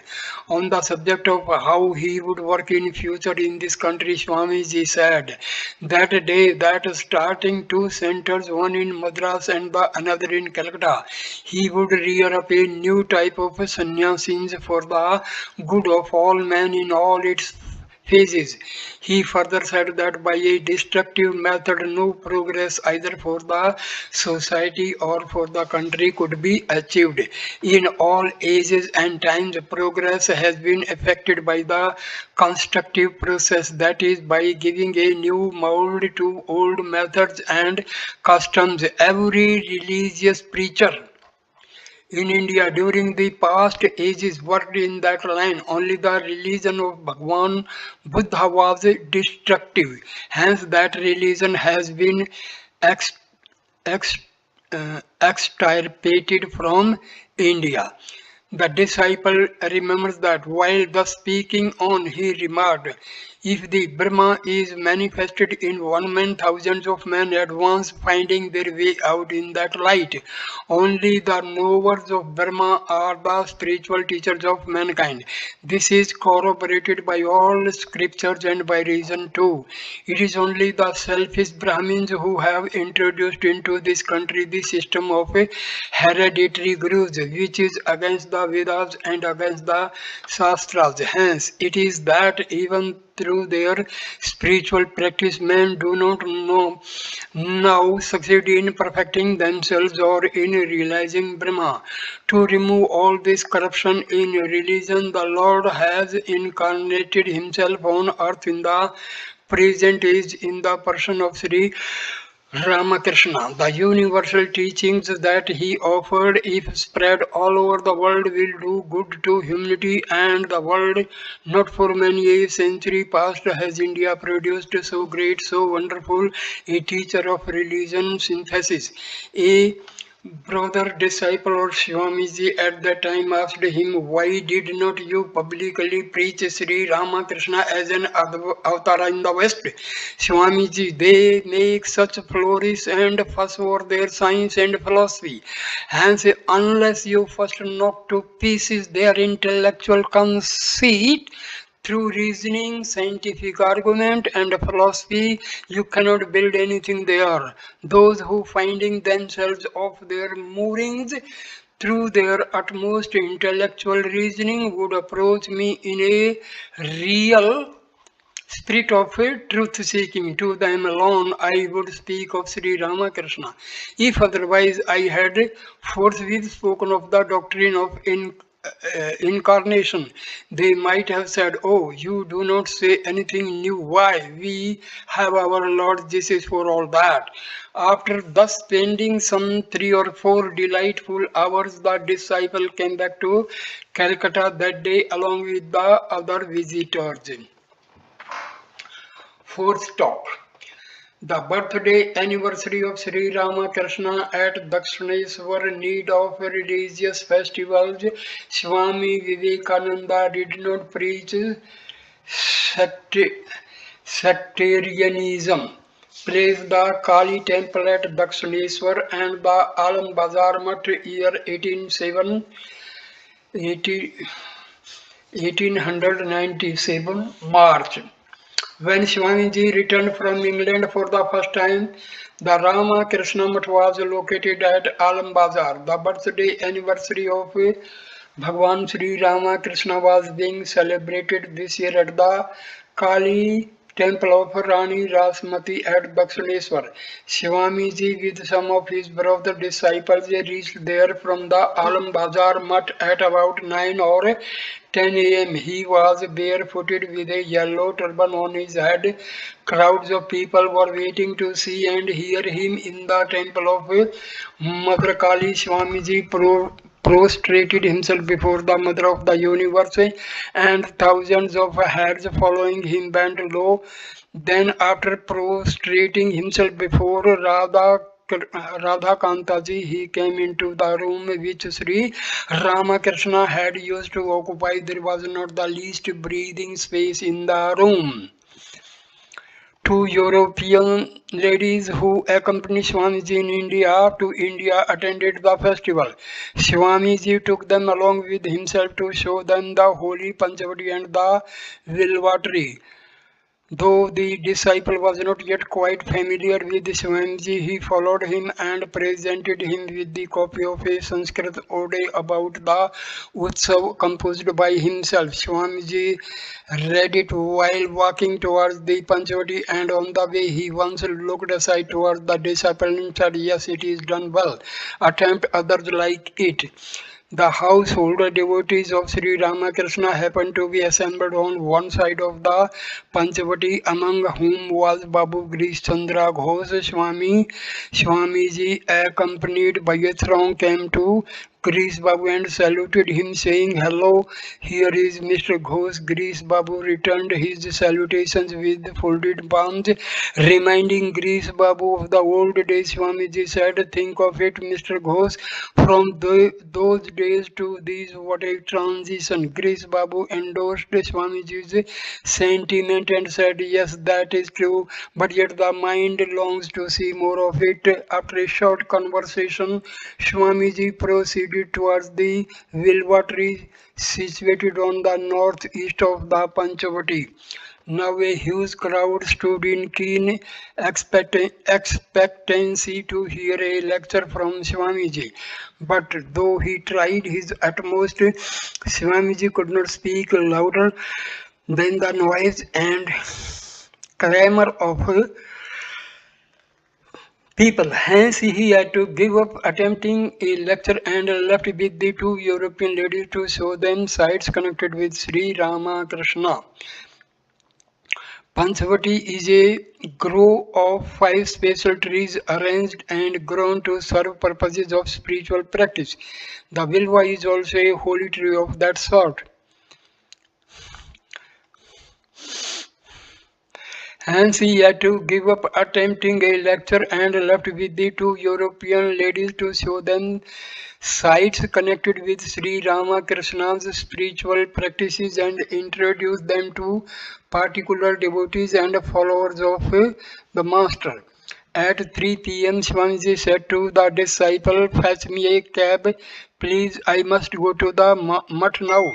On the subject of how he would work in future in this country, Swamiji said that day that starting two centers, one in Madras and the another in Calcutta, he would rear up a new type of sannyasis for the good of all men in all its phases. He further said that by a destructive method, no progress either for the society or for the country could be achieved. In all ages and times, progress has been effected by the constructive process, that is, by giving a new mold to old methods and customs. Every religious preacher in India during the past ages worked in that line. Only the religion of Bhagwan Buddha was destructive. Hence, that religion has been ex- ex- extirpated from India. The disciple remembers that while thus speaking on, he remarked, if the Brahma is manifested in one man, thousands of men advance finding their way out in that light. Only the knowers of Brahma are the spiritual teachers of mankind. This is corroborated by all scriptures and by reason too. It is only the selfish Brahmins who have introduced into this country the system of hereditary gurus, which is against the Vedas and against the Shastras. Hence, it is that even through their spiritual practice, men do not know now succeed in perfecting themselves or in realizing Brahma. To remove all this corruption in religion, the Lord has incarnated himself on earth in the present age in the person of Sri Ramakrishna. The universal teachings that he offered, if spread all over the world, will do good to humanity and the world. Not for many a century past has India produced so great, so wonderful a teacher of religion synthesis. A brother disciple or Swamiji at that time asked him, why did not you publicly preach Sri Ramakrishna as an avatar in the West? Swamiji, they make such flourish and fuss over their science and philosophy. Hence, unless you first knock to pieces their intellectual conceit, through reasoning, scientific argument, and philosophy, you cannot build anything there. Those who finding themselves off their moorings through their utmost intellectual reasoning would approach me in a real spirit of truth seeking. To them alone I would speak of Sri Ramakrishna. If otherwise I had forthwith spoken of the doctrine of incarnation. They might have said, "Oh, you do not say anything new. Why? We have our Lord Jesus for all that." After thus spending some 3 or 4 delightful hours, the disciple came back to Calcutta that day along with the other visitors. Fourth stop. The birthday anniversary of Sri Ramakrishna at Dakshineswar need of religious festivals. Swami Vivekananda did not preach secta- sectarianism. Praised the Kali temple at Dakshineswar and the Alam Bazar Mutt year 1897 March. When Swamiji returned from England for the first time, the Rama Krishna Mutt was located at Alam Bazar. The birthday anniversary of Bhagwan Sri Rama Krishna was being celebrated this year at the Kali temple of Rani Rasmati at Dakshineswar. Swamiji with some of his brother disciples reached there from the Alam Bazar Mutt at about 9 or 10 a.m. He was barefooted with a yellow turban on his head. Crowds of people were waiting to see and hear him in the temple of Mother Kali. Swamiji prostrated himself before the Mother of the Universe, and thousands of heads following him bent low. Then, after prostrating himself before Radhakantaji, he came into the room which Sri Ramakrishna had used to occupy. There was not the least breathing space in the room. Two European ladies who accompanied Swamiji in India to India attended the festival. Swamiji took them along with himself to show them the holy Panchavati and the Vilva tree. Though the disciple was not yet quite familiar with Swamiji, he followed him and presented him with the copy of a Sanskrit ode about the Utsav composed by himself. Swamiji read it while walking towards the Panchavati, and on the way he once looked aside towards the disciple and said, "Yes, it is done well. Attempt others like it." The household devotees of Sri Ramakrishna happened to be assembled on one side of the Panchavati, among whom was Babu Grish Chandra Ghosh. Swamiji, accompanied by a throng, came to Grish Babu and saluted him, saying, "Hello, here is Mr. Ghosh." Grish Babu returned his salutations with folded palms, reminding Grish Babu of the old days. Swamiji said, "Think of it, Mr. Ghosh, from those days to these, what a transition." Grish Babu endorsed Swamiji's sentiment and said, "Yes, that is true, but yet the mind longs to see more of it." After a short conversation, Swamiji proceeded towards the Vilva tree situated on the northeast of the Panchavati. Now a huge crowd stood in keen expectancy to hear a lecture from Swamiji. But though he tried his utmost, Swamiji could not speak louder than the noise and clamor of people. Hence, he had to give up attempting a lecture and left with the two European ladies to show them sites connected with Sri Ramakrishna. Panchavati is a grove of 5 special trees arranged and grown to serve purposes of spiritual practice. The Vilva is also a holy tree of that sort. Hence, he had to give up attempting a lecture and left with the two European ladies to show them sites connected with Sri Ramakrishna's spiritual practices and introduce them to particular devotees and followers of the Master. At 3 p.m., Swamiji said to the disciple, "Fetch me a cab, please. I must go to the mutt now."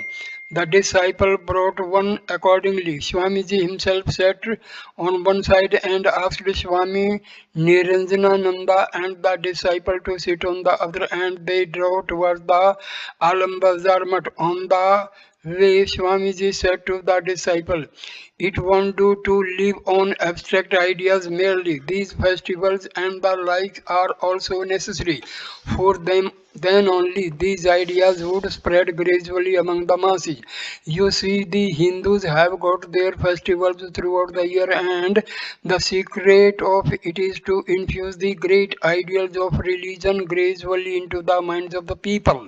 The disciple brought one accordingly. Swamiji himself sat on one side and asked Swami Niranjanananda and the disciple to sit on the other, and they drove towards the Alambazar Mutt. On the way, Swamiji said to the disciple, "It won't do to live on abstract ideas merely. These festivals and the like are also necessary. For them, then only these ideas would spread gradually among the masses. You see, the Hindus have got their festivals throughout the year, and the secret of it is to infuse the great ideals of religion gradually into the minds of the people.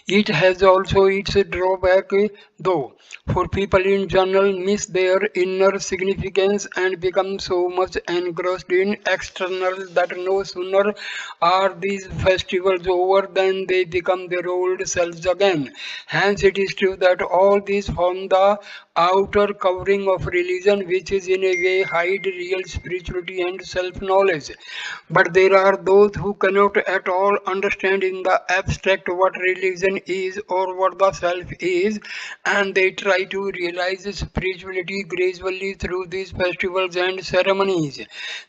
It has also its drawback, though, for people in general miss their inner significance and become so much engrossed in external that no sooner are these festivals over than they become their old selves again. Hence, it is true that all these form the outer covering of religion, which is in a way hide real spirituality and self-knowledge. But there are those who cannot at all understand in the abstract what religion is or what the self is, and they try to realize spirituality gradually through these festivals and ceremonies.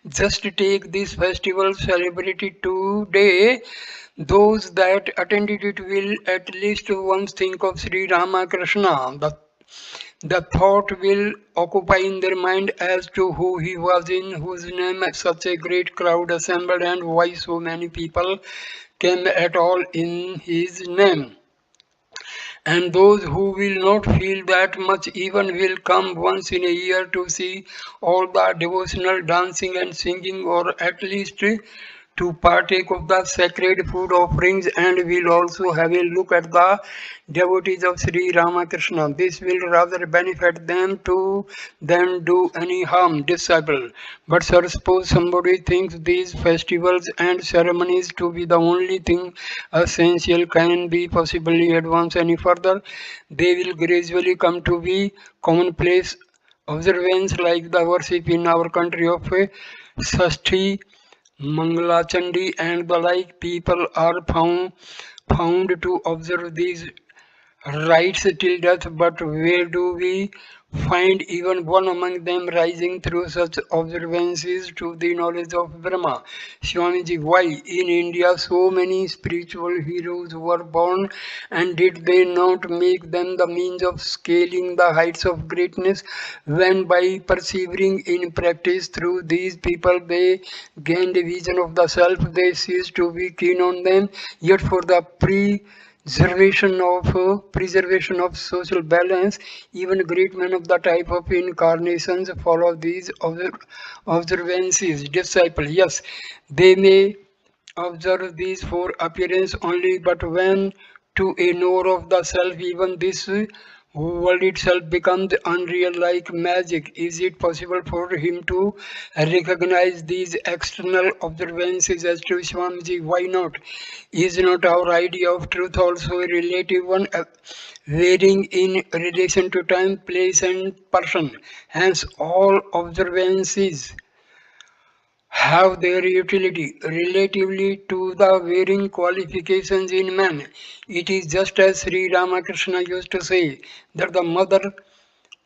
Just take this festival celebrated today. Those that attended it will at least once think of Sri Ramakrishna. The thought will occupy in their mind as to who he was, in whose name such a great crowd assembled, and why so many people came at all in his name. And those who will not feel that much even will come once in a year to see all the devotional dancing and singing, or at least to partake of the sacred food offerings, and will also have a look at the devotees of Sri Ramakrishna. This will rather benefit them to than do any harm, disciple. But sir, suppose somebody thinks these festivals and ceremonies to be the only thing essential can be possibly advanced any further, they will gradually come to be commonplace observance like the worship in our country of Sashti, Mangalachandi and the like. People are found to observe these rites till death, but where do we find even one among them rising through such observances to the knowledge of Brahma? Swamiji, why in India so many spiritual heroes were born, and did they not make them the means of scaling the heights of greatness, when by persevering in practice through these people they gained a vision of the self, they ceased to be keen on them, yet for the preservation of social balance, even great men of the type of incarnations follow these observances. Disciple, yes, they may observe these for appearance only, but when to a knower of the self, even this world itself becomes unreal like magic. Is it possible for him to recognize these external observances as true, Swamiji? Why not? Is not our idea of truth also a relative one, varying in relation to time, place, and person? Hence, all observances have their utility relatively to the varying qualifications in man. It is just as Sri Ramakrishna used to say that the mother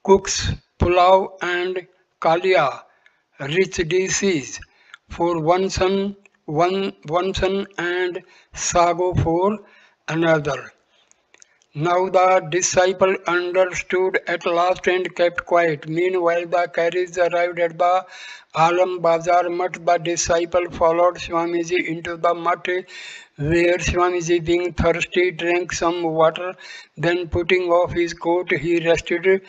cooks pulao and kalia, rich dishes, for one son and sago for another. Now the disciple understood at last and kept quiet. Meanwhile, the carriage arrived at the Alam Bazar Mutt. The disciple followed Swamiji into the mutt, where Swamiji, being thirsty, drank some water. Then, putting off his coat, he rested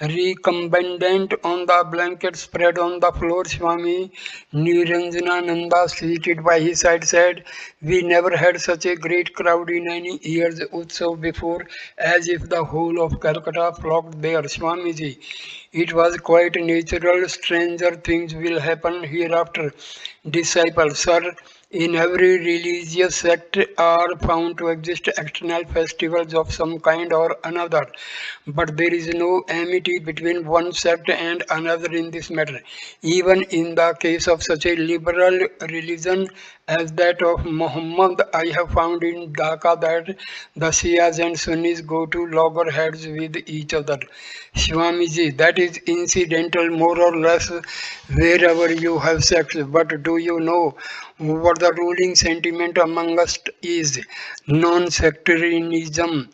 recumbent on the blanket spread on the floor. Swami Niranjanananda, seated by his side, said, "We never had such a great crowd in any year's Utsav before, as if the whole of Calcutta flocked there." Swamiji, it was quite natural. Stranger things will happen hereafter. Disciple, sir, in every religious sect are found to exist external festivals of some kind or another, but there is no amity between one sect and another in this matter. Even in the case of such a liberal religion as that of Muhammad, I have found in Dhaka that the Shias and Sunnis go to loggerheads with each other. Swamiji, that is incidental more or less wherever you have sex, but do you know what the ruling sentiment among us is? Non-sectarianism.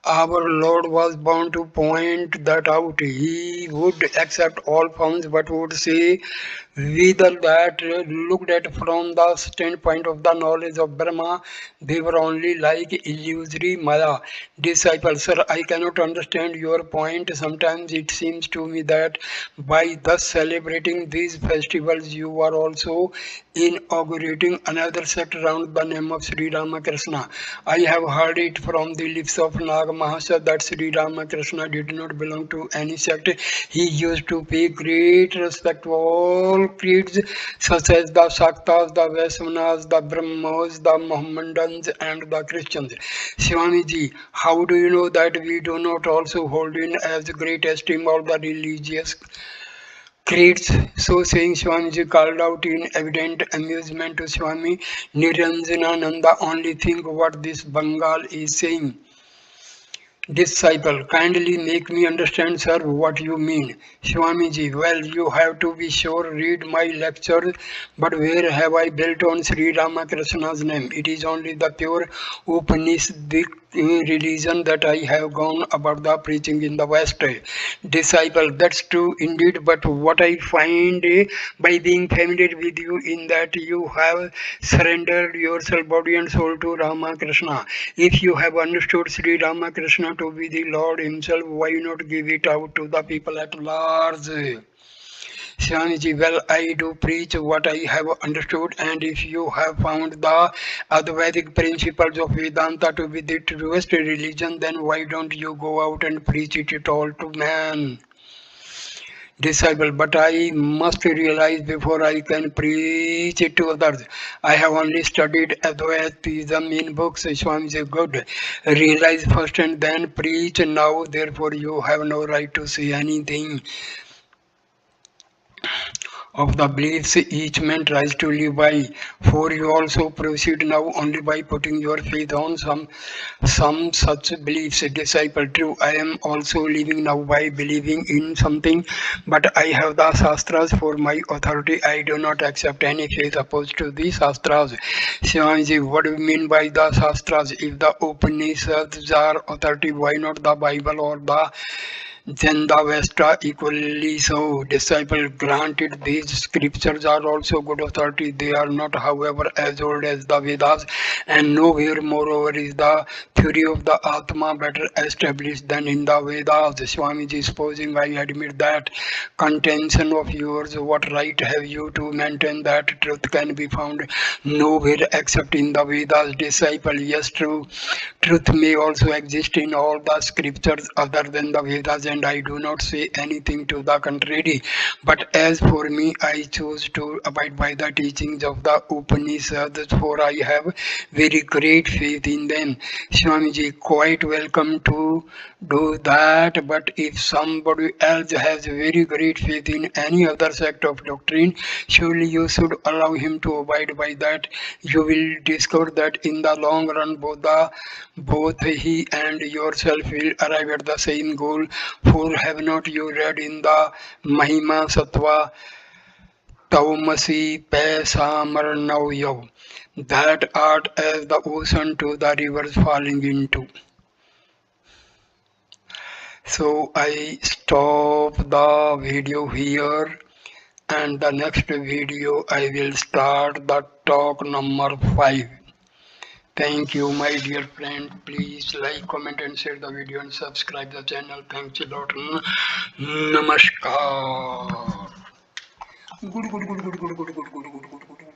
Our Lord was bound to point that out. He would accept all forms but would say Whether that looked at from the standpoint of the knowledge of Brahma, they were only like illusory Maya. Disciples, sir, I cannot understand your point. Sometimes it seems to me that by thus celebrating these festivals, you are also inaugurating another sect around the name of Sri Ramakrishna. I have heard it from the lips of Nag Mahasaya that Sri Ramakrishna did not belong to any sect. He used to pay great respect to all creeds such as the Shaktas, the Vaishnaves, the Brahmos, the Mohammedans and the Christians. Swamiji, how do you know that we do not also hold in as great esteem all the religious creeds? So saying, Swamiji called out in evident amusement to Swami Niranjanananda, only think what this Bengal is saying. Disciple, kindly make me understand, sir, what you mean. Swamiji, well, you have to be sure, read my lecture, but where have I built on Sri Ramakrishna's name? It is only the pure Upanishadic religion that I have gone about the preaching in the West. Disciple, that's true indeed, but what I find by being familiar with you in that you have surrendered yourself body and soul to Ramakrishna. If you have understood Sri Ramakrishna to be the Lord Himself, why not give it out to the people at large? Swamiji, well, I do preach what I have understood, and if you have found the Advaitic principles of Vedanta to be the truest religion, then why don't you go out and preach it all to man? Disciple, but I must realize before I can preach it to others. I have only studied Advaitism in books. Swamiji, good. Realize first and then preach now. Therefore, you have no right to say anything of the beliefs each man tries to live by. For you also proceed now only by putting your faith on some such beliefs. Disciple, true, I am also living now by believing in something, but I have the Shastras for my authority. I do not accept any faith opposed to the Shastras. Shivanji, what do you mean by the Shastras? If the Upanishads are authority, why not the Bible or the Zendavesta equally so. Disciple, granted these scriptures are also good authority. They are not, however, as old as the Vedas, and nowhere moreover is the theory of the Atma better established than in the Vedas. Swamiji, supposing I admit that contention of yours, what right have you to maintain that truth can be found nowhere except in the Vedas? Disciple, yes, true. Truth may also exist in all the scriptures other than the Vedas, and I do not say anything to the contrary. But as for me, I choose to abide by the teachings of the Upanishads, for I have very great faith in them. Swamiji, quite welcome to do that, but if somebody else has very great faith in any other sect of doctrine, surely you should allow him to abide by that. You will discover that in the long run, both he and yourself will arrive at the same goal. For have not you read in the Mahima Sattva Taumasi Pesamar Yav, that art as the ocean to the rivers falling into? So I stop the video here, and the next video I will start the talk number 5. Thank you, my dear friend. Please like, comment, and share the video and subscribe the channel. Thanks a lot. Namaskar. Good, good, good, good, good, good, good, good, good, good, good.